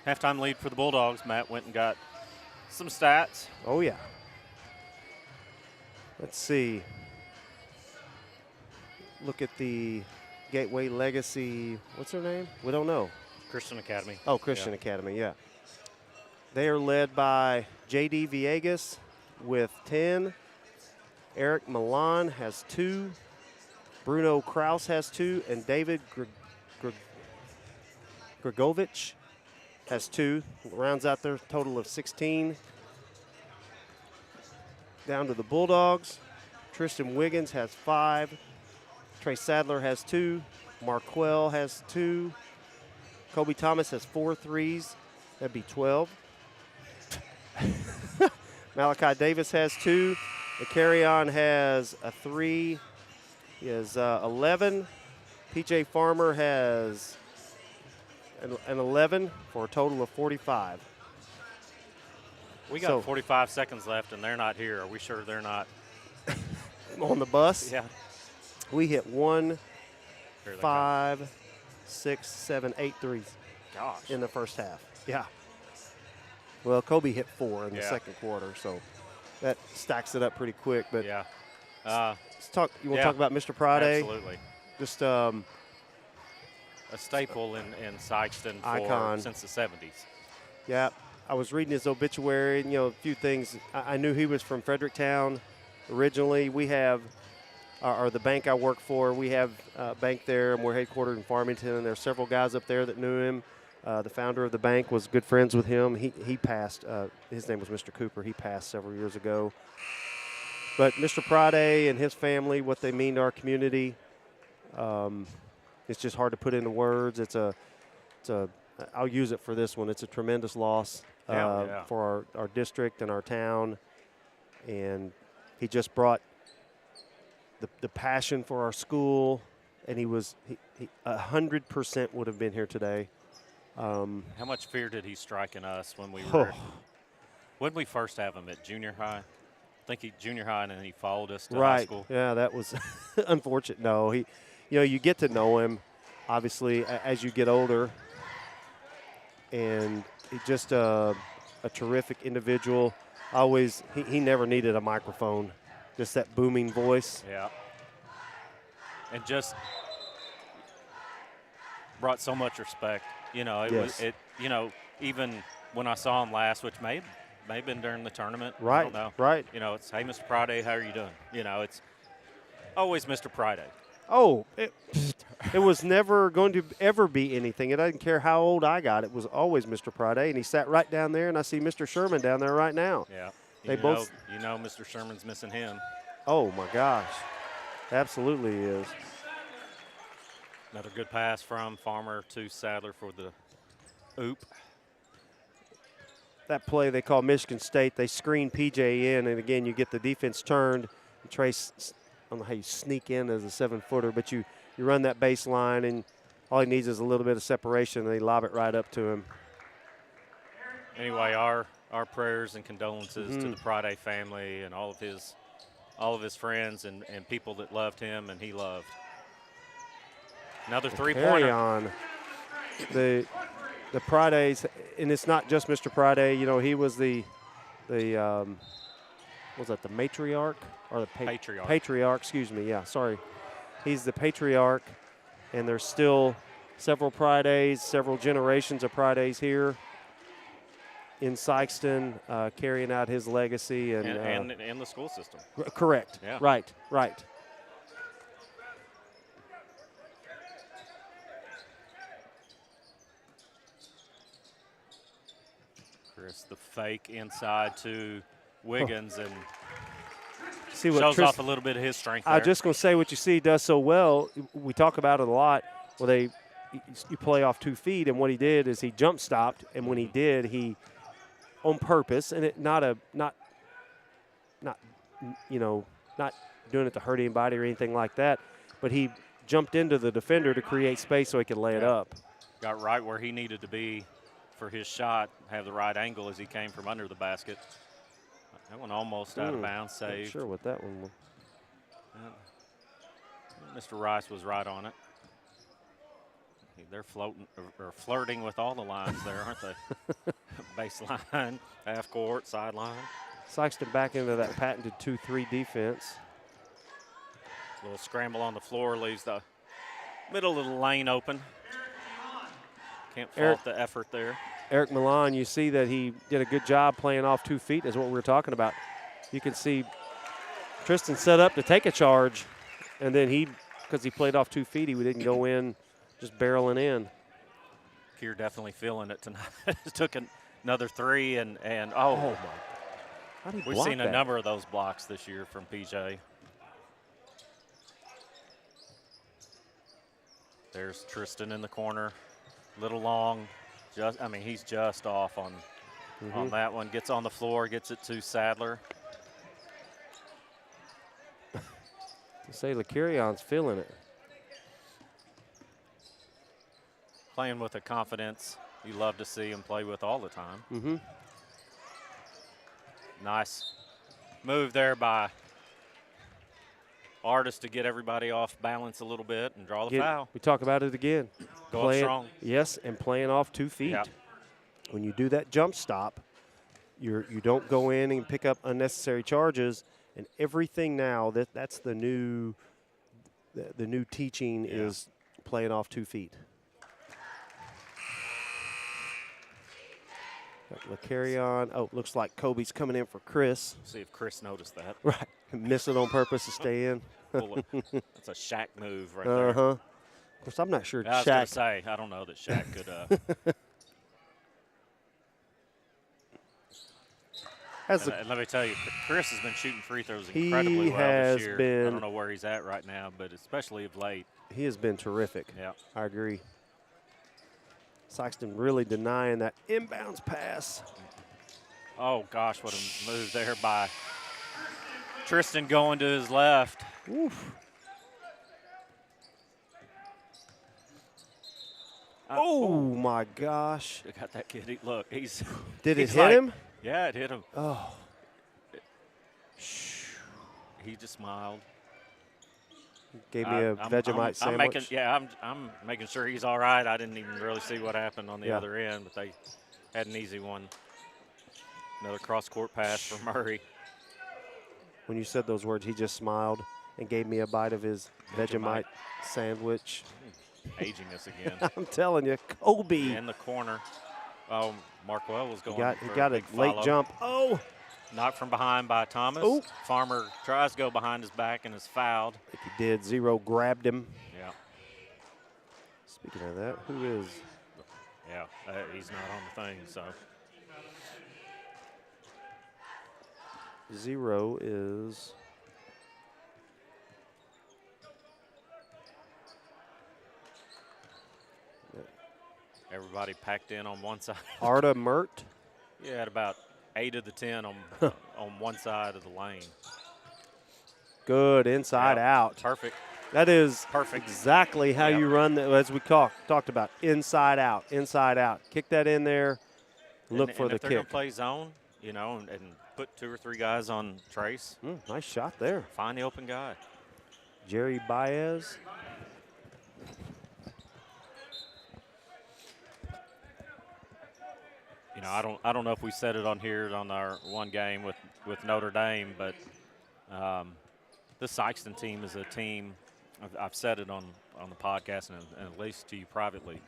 Halftime lead for the Bulldogs. Matt went and got some stats. Oh, yeah. Let's see. Look at the Gateway Legacy. What's her name? We don't know. Christian Academy. Oh, Christian Academy, yeah. They are led by J.D. Villegas with 10. Eric Milan has 2. Bruno Kraus has 2. And David Gregovich has 2. Rounds out their total of 16. Down to the Bulldogs. Tristan Wiggins has 5. Trey Sadler has 2. Marquell has 2. Kobe Thomas has 4 threes. That'd be 12. Malachi Davis has 2. Carry-on has a 3. He has 11. PJ Farmer has an 11 for a total of 45. We got 45 seconds left, and they're not here. Are we sure they're not on the bus? Yeah. We hit 1, 5, 6, 7, 8 threes. Gosh. In the first half. Yeah. Well, Kobe hit 4 in the second quarter, so that stacks it up pretty quick. But yeah. Let's talk. You want to talk about Mr. Priday? Absolutely. Just a staple in Sikeston icon since the 70s. Yeah. I was reading his obituary, and, a few things. I knew he was from Fredericktown originally. We have, or the bank I work for, we have a bank there, and we're headquartered in Farmington, and there are several guys up there that knew him. The founder of the bank was good friends with him. He passed. His name was Mr. Cooper. He passed several years ago. But Mr. Priday and his family, what they mean to our community, it's just hard to put into words. I'll use it for this one. It's a tremendous loss for our district and our town. And he just brought the passion for our school, and he 100% would have been here today. How much fear did he strike in us when we were? When we first have him at junior high? I think junior high, and then he followed us to high school. Yeah, that was unfortunate. No, you get to know him, obviously, as you get older, and he's just a terrific individual. He never needed a microphone, just that booming voice. Yeah, and just brought so much respect. Even when I saw him last, which may have been during the tournament. Right. I don't know. Right. It's, hey, Mr. Priday, how are you doing? It's always Mr. Priday. Oh, it was never going to ever be anything. It doesn't care how old I got. It was always Mr. Priday, and he sat right down there, and I see Mr. Sherman down there right now. Yeah. Mr. Sherman's missing him. Oh, my gosh. Absolutely he is. Another good pass from Farmer to Sadler for the oop. That play they call Michigan State. They screen PJ in, and again, you get the defense turned. Trace, I don't know how you sneak in as a 7-footer, but you run that baseline, and all he needs is a little bit of separation, and they lob it right up to him. Anyway, our prayers and condolences to the Priday family and all of his friends and people that loved him and he loved. Another three-pointer. Carry on. The Pridays, and it's not just Mr. Priday. He was the was that the matriarch or the patriarch? Patriarch, excuse me. Yeah, sorry. He's the patriarch, and there's still several Pridays, several generations of Pridays here in Sikeston, carrying out his legacy and in the school system. Correct. Yeah. Right. Chris, the fake inside to Wiggins and see what shows off a little bit of his strength there. I'm just going to say what you see he does so well. We talk about it a lot. Well, you play off 2 feet, and what he did is he jump stopped, and when he did, he on purpose, and not doing it to hurt anybody or anything like that, but he jumped into the defender to create space so he could lay it up. Got right where he needed to be for his shot, have the right angle as he came from under the basket. That one almost out of bounds, saved. Not sure what that one was. Mr. Rice was right on it. They're floating or flirting with all the lines there, aren't they? Baseline, half court, sideline. Sikeston back into that patented 2-3 defense. Little scramble on the floor leaves the middle of the lane open. Can't fault the effort there. Eric Milan, you see that he did a good job playing off 2 feet, is what we were talking about. You can see Tristan set up to take a charge, and then because he played off 2 feet, he didn't go in just barreling in. Keir definitely feeling it tonight. Took another three, and oh my. How did he We've block seen that? a number of those blocks this year from PJ. There's Tristan in the corner, little long. He's just off on that one. Gets on the floor, gets it to Sadler. To say LeCarrion's feeling it. Playing with a confidence you love to see him play with all the time. Nice move there by Artist to get everybody off balance a little bit and draw the foul. We talk about it again. Go up strong. Yes, and playing off 2 feet. Yeah. When you do that jump stop, you don't go in and pick up unnecessary charges. And everything now, that's the new teaching is playing off 2 feet. LeCarrion. Oh, looks like Kobe's coming in for Chris. See if Chris noticed that. Right. Miss it on purpose to stay in. That's a Shaq move right there. Of course, I'm not sure I was going Shaq. to say, I don't know that Shaq could. And let me tell you, Chris has been shooting free throws incredibly well this year. I don't know where he's at right now, but especially of late. He has been terrific. Yeah. I agree. Sikeston really denying that inbounds pass. Oh, gosh, what a move there by Tristan going to his left. Oof. Oh, my gosh. I got that kid. Look, he's. Did it hit him? Yeah, it hit him. Oh. He just smiled. Gave me a Vegemite sandwich. I'm making sure he's all right. I didn't even really see what happened on the other end, but they had an easy one. Another cross-court pass for Murray. When you said those words, he just smiled and gave me a bite of his Vegemite sandwich. Aging us again. I'm telling you, Kobe. In the corner. Oh, Markwell was going He got a late jump. Oh. Knocked from behind by Thomas. Oh. Farmer tries to go behind his back and is fouled. I think he did. Zero grabbed him. Yeah. Speaking of that, who is? Yeah, he's not on the thing, so. Zero is. Everybody packed in on one side. Arda Mert. Yeah, at about 8 of the 10 on one side of the lane. Good inside out. Perfect. That is perfect. Exactly how you run that, as we talked about. Inside out, inside out. Kick that in there. Look for the if they're kick. going to play zone, and put 2 or 3 guys on Trace. Nice shot there. Find the open guy. Jerry Baez. I don't know if we said it on here on our one game with Notre Dame, but the Sikeston team is a team. I've said it on the podcast and at least to you privately.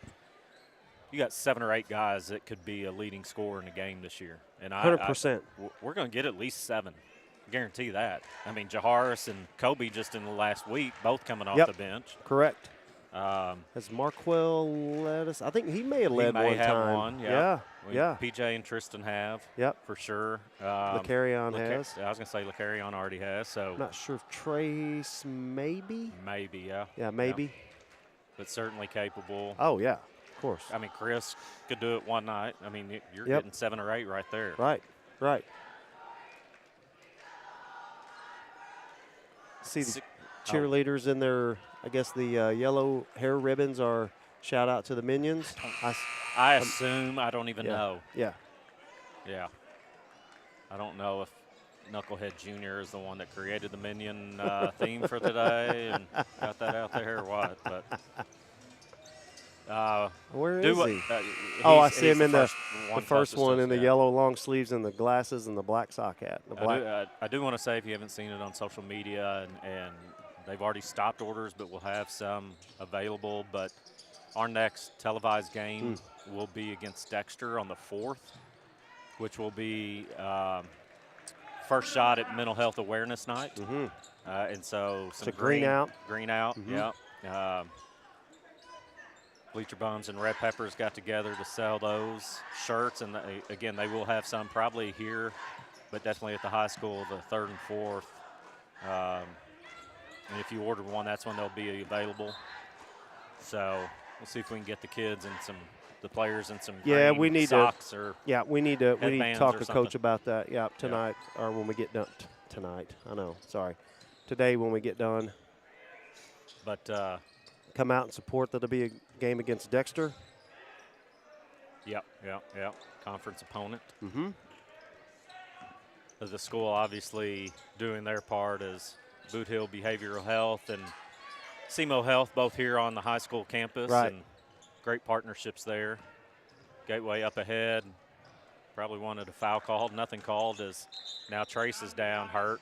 You got 7 or 8 guys that could be a leading scorer in a game this year, and 100%. We're going to get at least 7. Guarantee that. I mean, Jaharis and Kobe just in the last week, both coming off the bench. Correct. Has Markwell led us? I think he may have led one time. One, yeah. PJ and Tristan have. Yep. For sure. LeCarrion has. I was going to say LeCarrion already has. So. Not sure if Trace maybe. Maybe, yeah. Yeah, maybe. Yeah. But certainly capable. Oh, yeah, of course. I mean, Chris could do it one night. I mean, you're getting 7 or 8 right there. Right. See the cheerleaders in their, I guess the yellow hair ribbons are shout out to the Minions. I assume. I don't even know. Yeah. Yeah. I don't know if Knucklehead Jr. is the one that created the Minion theme for today and got that out there or what. But Where is do he? Oh, I see him in the one first one in the yeah. yellow long sleeves and the glasses and the black sock hat. The black. I do want to say, if you haven't seen it on social media, and they've already stopped orders, but we'll have some available. But our next televised game will be against Dexter on the 4th, which will be first shot at Mental Health Awareness Night. And so some green out. Green out, yeah. Bleacher Bums and Red Peppers got together to sell those shirts. And, again, they will have some probably here, but definitely at the high school, the 3rd and 4th. And if you order one, that's when they'll be available. So we'll see if we can get the kids and the players and some we need socks we need to talk to Coach something. about that. Yeah, tonight or when we get done tonight. I know. Sorry, today when we get done. But come out and support. That'll be a game against Dexter. Yep. Conference opponent. The school obviously doing their part as Boot Hill Behavioral Health and SEMO Health, both here on the high school campus. Right. And great partnerships there. Gateway up ahead. Probably wanted a foul called. Nothing called, as now Trace is down, hurt.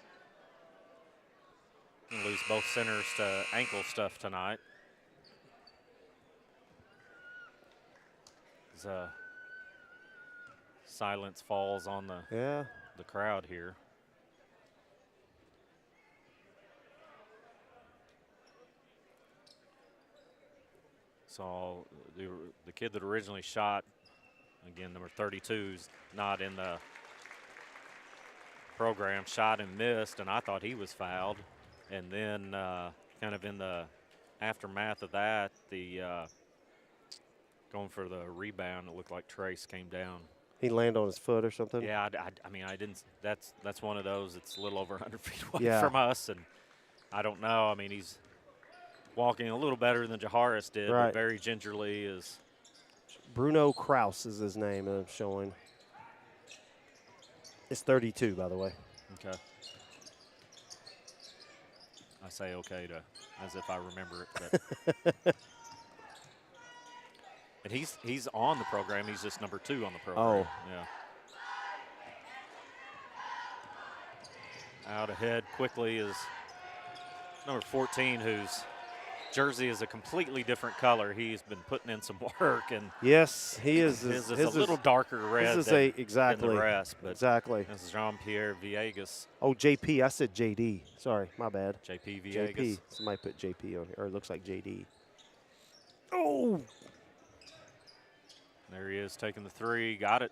We'll lose both centers to ankle stuff tonight. As silence falls on the crowd here. So the kid that originally shot, again, number 32's not in the program, shot and missed, and I thought he was fouled. And then kind of in the aftermath of that, going for the rebound, it looked like Trace came down. He landed on his foot or something? Yeah, I mean, I didn't – that's one of those. It's a little over 100 feet away from us, and I don't know. I mean, he's walking a little better than Jaharis did, but very gingerly is. Bruno Kraus is his name I'm showing. It's 32, by the way. Okay. I say okay as if I remember it. But and he's on the program. He's just number 2 on the program. Oh. Yeah. Out ahead quickly is number 14, whose jersey is a completely different color. He's been putting in some work, and yes, he is. His is a little darker red than the rest. But exactly. This is Jean-Pierre Villegas. Oh, JP. I said JD. Sorry, my bad. JP Villegas. JP. Somebody put JP on here, or it looks like JD. Oh. There he is, taking the 3. Got it.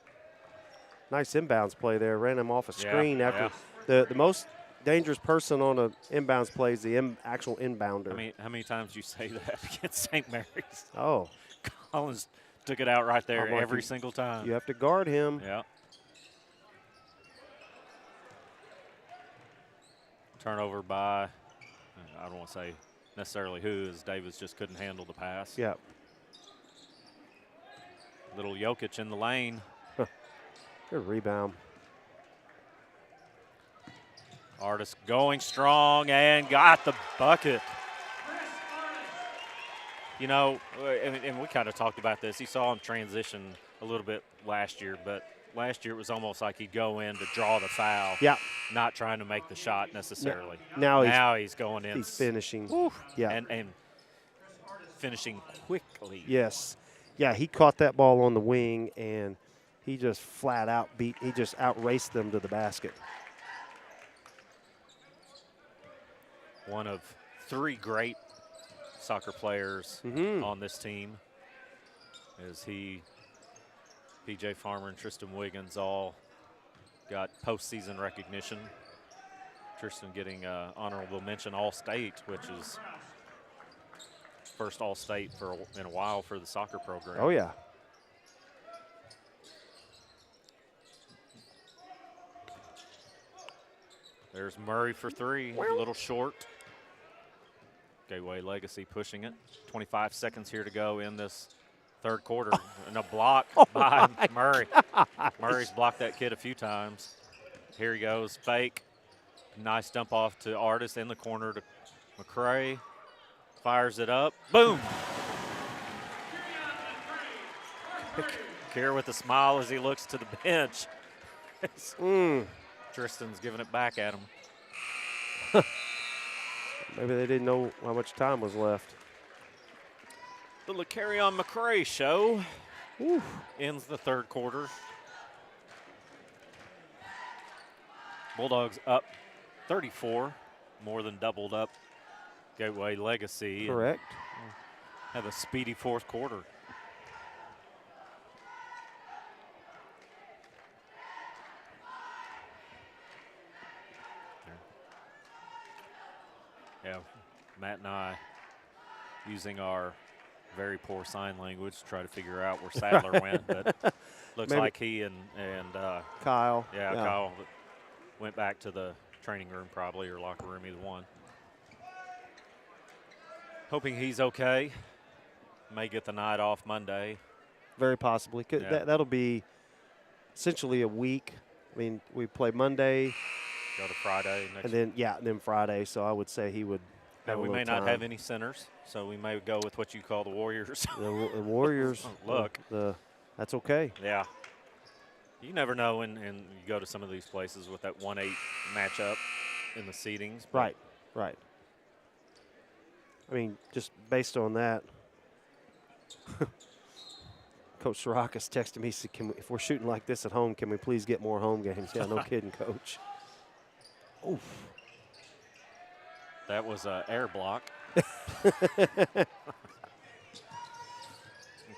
Nice inbounds play there. Ran him off a screen after the most dangerous person on an inbounds play is the actual inbounder. I mean, how many times do you say that against St. Mary's? Oh. Collins took it out right there every single time. You have to guard him. Yeah. Turnover by, I don't want to say necessarily who, as Davis just couldn't handle the pass. Yeah. Little Jokic in the lane. Good rebound. Artist going strong and got the bucket. You know, and we kind of talked about this. You saw him transition a little bit last year, but last year it was almost like he'd go in to draw the foul. Yeah. Not trying to make the shot necessarily. Now he's going in. He's finishing. Oof. Yeah. And finishing quickly. Yes. Yeah, he caught that ball on the wing, and he just flat out he just outraced them to the basket. One of 3 great soccer players on this team, as PJ Farmer and Tristan Wiggins all got postseason recognition. Tristan getting honorable mention All-State, which is first All-State in a while for the soccer program. Oh, yeah. There's Murray for 3, a little short. Gateway Legacy pushing it. 25 seconds here to go in this third quarter. And a block by Murray. Murray's blocked that kid a few times. Here he goes, fake. Nice dump off to Artis in the corner to McCray. Fires it up. Boom. Kier with a smile as he looks to the bench. Tristan's giving it back at him. Maybe they didn't know how much time was left. The LeCarrion McCray show ends the third quarter. Bulldogs up 34, more than doubled up Gateway Legacy. Correct. Have a speedy fourth quarter. Yeah, Matt and I using our very poor sign language to try to figure out where Sadler went, but looks Maybe. like he and Kyle. Kyle went back to the training room probably, or locker room, either one. Hoping he's okay. May get the night off Monday. Very possibly. Yeah. That'll be essentially a week. I mean, we play Monday. Go to Friday next. And then Friday. So I would say he would. Now, we may not have any centers, so we may go with what you call the Warriors. The Warriors. Look. That's okay. Yeah. You never know when you go to some of these places with that 1-8 matchup in the seedings. Right. I mean, just based on that, Coach Sarakas texted me, said, if we're shooting like this at home, can we please get more home games? Yeah, no kidding, Coach. Oof. That was an air block.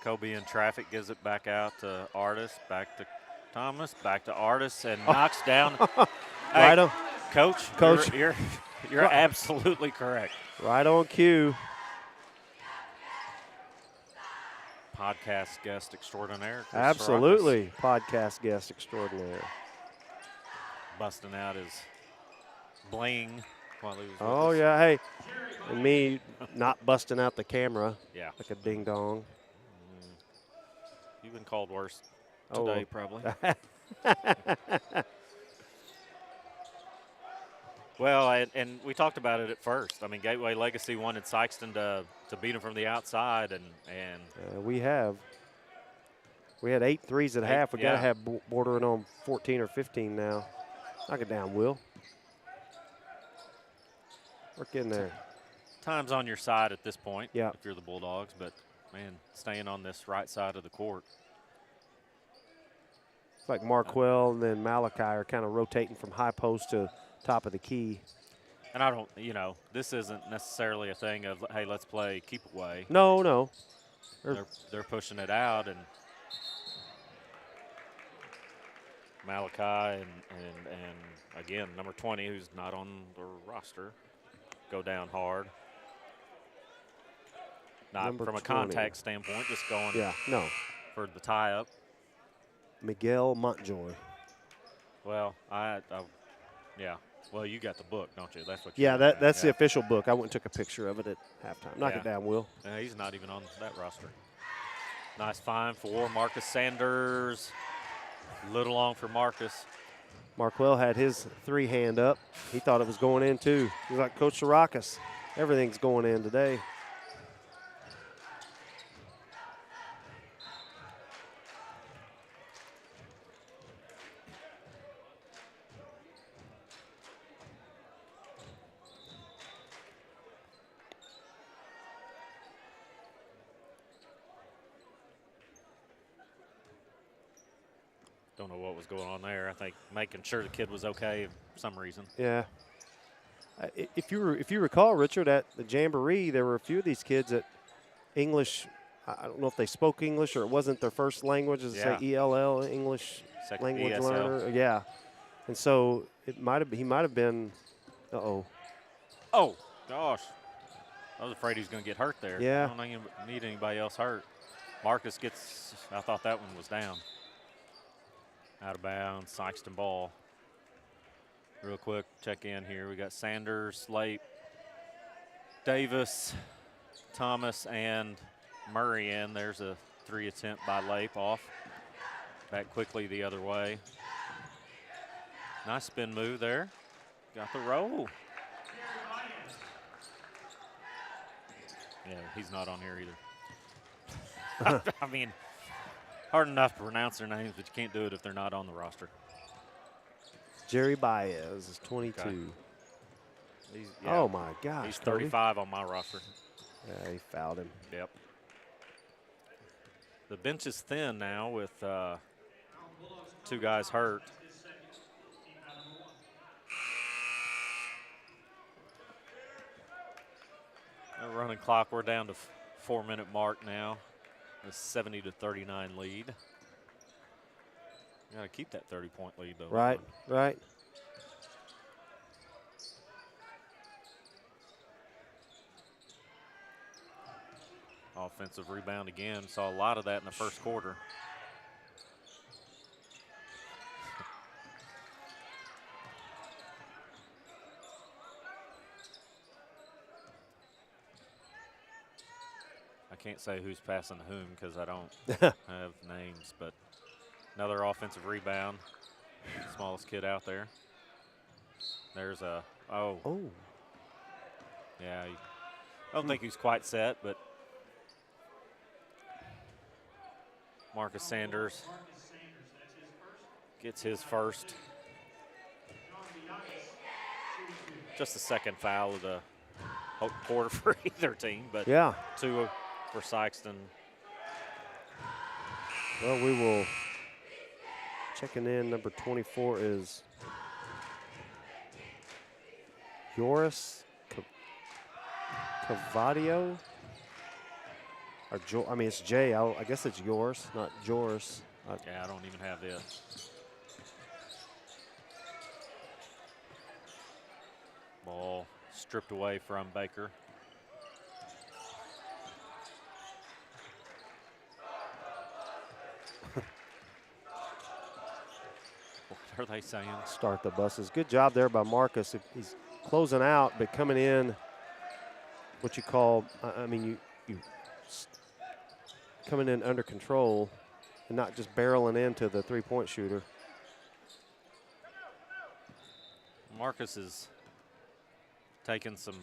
Kobe in traffic gives it back out to Artis, back to Thomas, back to Artis, and knocks down. Right on. Coach. You're absolutely correct. Right on cue. Podcast guest extraordinaire. Chris Absolutely. Sarakas, Podcast guest extraordinaire. busting out his bling while he was with Oh, us. yeah. Hey, and me not busting out the camera Yeah. like a ding dong. You've been called worse Oh. today, probably. Well, and we talked about it at first. I mean, Gateway Legacy wanted Sikeston to beat them from the outside, and we had 8 threes at half. We got to yeah. have bordering on 14 or 15 now. Knock it down, Will. Work in there. time's on your side at this point. Yeah. If you're the Bulldogs, but man, staying on this right side of the court. It's like Marquell and then Malachi are kind of rotating from high post to top of the key. And I don't, this isn't necessarily a thing of, hey, let's play keep away. No. They're pushing it out, and Malachi and again, number 20, who's not on the roster, go down hard. Not Number from a 20. contact standpoint, just going for the tie-up. Miguel Montjoy. Well, yeah. Well, you got the book, don't you? That's what. Yeah, that's the official book. I went and took a picture of it at halftime. Knock it down, Will. He's not even on that roster. Nice find for Marcus Sanders. A little long for Marcus. Marquell had his 3 hand up. He thought it was going in too. He's like Coach Sarakas. Everything's going in today. Don't know what was going on there. I think making sure the kid was okay for some reason. Yeah. If you recall, Richard, at the Jamboree, there were a few of these kids that English, I don't know if they spoke English or it wasn't their first language, as say ELL, English Second language ESL. learner. Yeah. And so he might have been, Oh, gosh. I was afraid he was going to get hurt there. Yeah. I don't need anybody else hurt. Marcus gets, I thought that one was down. Out of bounds, Sikeston ball. Real quick, check in here. We got Sanders, Lape, Davis, Thomas, and Murray in. There's a 3 attempt by Lape off. Back quickly the other way. Nice spin move there. Got the roll. Yeah, he's not on here either. I mean, Hard enough to pronounce their names, but you can't do it if they're not on the roster. Jerry Baez is 22. Okay. Oh, my gosh. He's Cody. 35 on my roster. Yeah, he fouled him. Yep. The bench is thin now with 2 guys hurt. A running clock, we're down to 4-minute mark now. A 70-39 lead. Got to keep that 30-point lead, though. Right, right. Offensive rebound again. Saw a lot of that in the first quarter. I can't say who's passing to whom because I don't have names, but another offensive rebound. Smallest kid out there. There's a, oh. Yeah, I don't think he's quite set, but Marcus Sanders gets his first. Just the second foul of the whole quarter for either team, but yeah, 2 for Sikeston. Well, we will checking in. Number 24 is Joris Cavadio. Or I mean, it's Jay. I guess it's yours, not Joris. Yeah, I don't even have this. Ball stripped away from Baker. What are they saying? Start the buses. Good job there by Marcus. He's closing out, but coming in what you call, I mean, you coming in under control and not just barreling into the three-point shooter. Marcus is taking some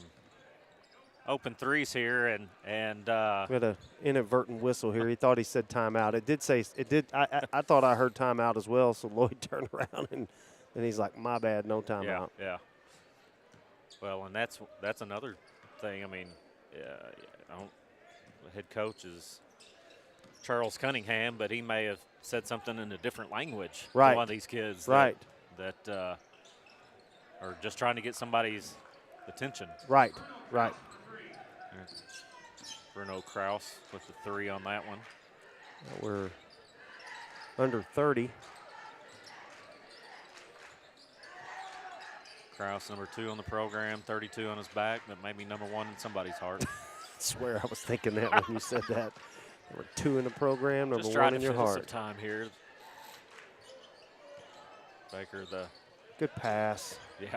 open threes here, and we had an inadvertent whistle here. He thought he said timeout. It did say it did. I thought I heard timeout as well. So Lloyd turned around and he's like, "My bad, no timeout." Yeah. Well, and that's another thing. I mean, the head coach is Charles Cunningham, but he may have said something in a different language right. to one of these kids. Right. That are just trying to get somebody's attention. Right. Bruno Kraus with the 3 on that one. We're under 30. Kraus, number 2 on the program, 32 on his back, but maybe number 1 in somebody's heart. I swear I was thinking that when you said that. Number 2 in the program, number 1 in your heart. Just trying to fill some time here. Baker, the good pass. Yeah.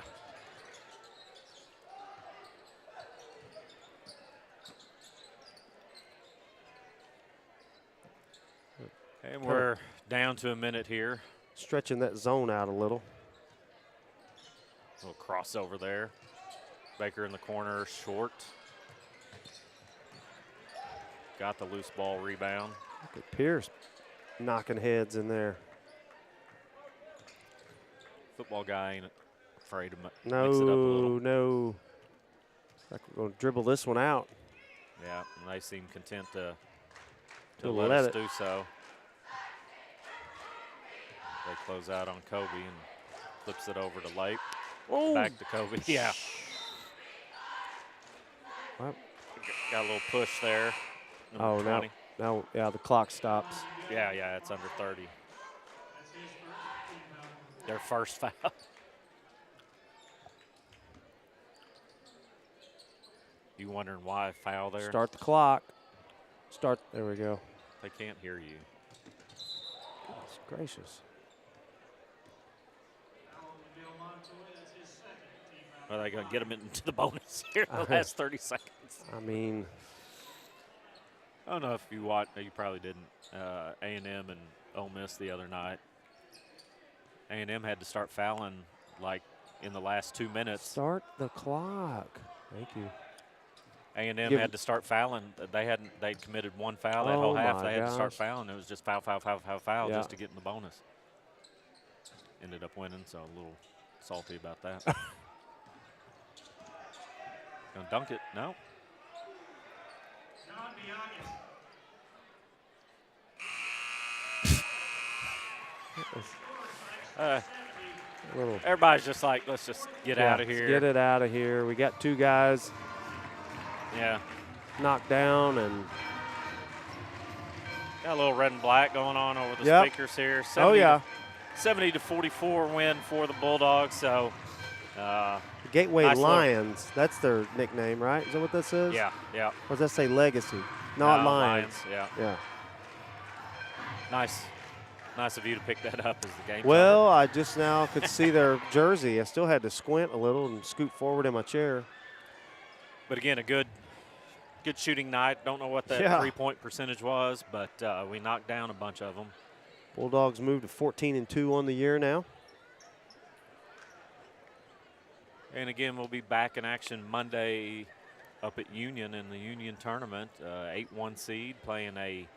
And we're down to a minute here. Stretching that zone out a little. Little crossover there. Baker in the corner, short. Got the loose ball rebound. Look at Pierce knocking heads in there. Football guy ain't afraid to mix it up a No. little. Looks like we're going to dribble this one out. Yeah, and they seem content to To let let us it. do so. They close out on Kobe and flips it over to Lape. Oh. Back to Kobe. Yeah. Well, Got a little push there. oh, Number 20. now, yeah, the clock stops. Yeah, it's under 30. Their first foul. You wondering why foul there? Start the clock. There we go. They can't hear you. Goodness gracious. Are they going to get them into the bonus here in the last 30 seconds? I mean, I don't know if you watched. You probably didn't. A&M and Ole Miss the other night. A&M had to start fouling like in the last 2 minutes. start the clock. Thank you. A&M Give- had to start fouling. They'd committed one foul that Oh, whole half. my They had to start gosh. fouling. It was just foul, foul, foul, foul, foul Yeah. just to get in the bonus. Ended up winning, so a little salty about that. Gonna dunk it? No. Little Everybody's just like, let's just get out of let's here. Get it out of here. We got 2 guys Yeah. knocked down, and Got a little red and black going on over the Yep. speakers here. 70 to 44 win for the Bulldogs. So, the Gateway Nice look. Lions. That's their nickname, right? Is that what that says? yeah. Or does that say Legacy? Not Lions. Yeah. Yeah. Nice of you to pick that up as the game. Well, I just now could see their jersey. I still had to squint a little and scoot forward in my chair. But again, a good shooting night. Don't know what that Yeah. 3-point percentage was, but we knocked down a bunch of them. Bulldogs moved to 14-2 on the year now. And again, we'll be back in action Monday up at Union in the Union tournament. 8-1 seed playing a.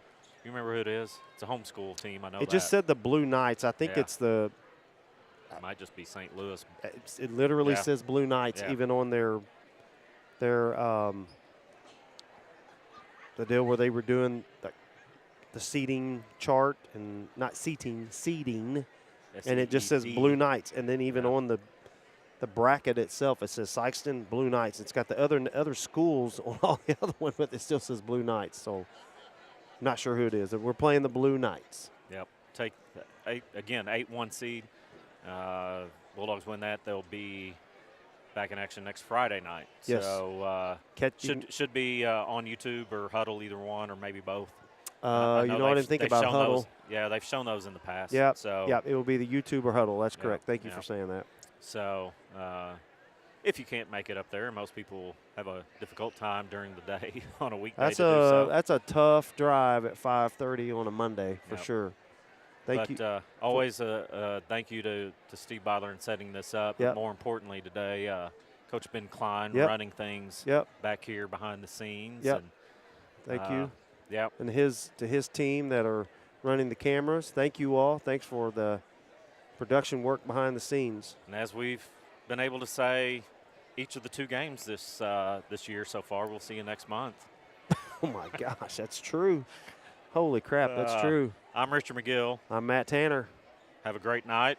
You remember who it is? It's a homeschool team. I know It that. just said the Blue Knights. I think Yeah. it's the. It might just be St. Louis. It literally Yeah. says Blue Knights Yeah. even on their the deal where they were doing the seating chart and not seating, and it just says SEED. Blue Knights, and then even Yeah. on the bracket itself it says Sikeston Blue Knights. It's got the other schools on all the other one, but it still says Blue Knights. So not sure who it is. We're playing the Blue Knights. Yep. Take 8-1 seed. Bulldogs win that. They'll be back in action next Friday night. Yes. So should be on YouTube or Huddle, either one, or maybe both. I didn't think they've about shown Huddle. those. Yeah, they've shown those in the past. Yeah. So Yeah, it will be the YouTube or Huddle. That's Yeah, correct. Thank you yeah. for saying that. So if you can't make it up there, most people have a difficult time during the day on a weekday. That's to do so. that's a tough drive at 5:30 on a Monday for Yep. sure. Thank you. Always thank you to Steve Byler in setting this up. Yep. But more importantly today, Coach Ben Klein Yep. running things Yep. back here behind the scenes. Yep. And, Thank you. Yep. And to his team that are running the cameras. Thank you all. Thanks for the production work behind the scenes. And as we've been able to say, each of the 2 games this year so far, we'll see you next month. Oh my gosh, that's true. Holy crap, that's true. I'm Richard McGill. I'm Matt Tanner. Have a great night.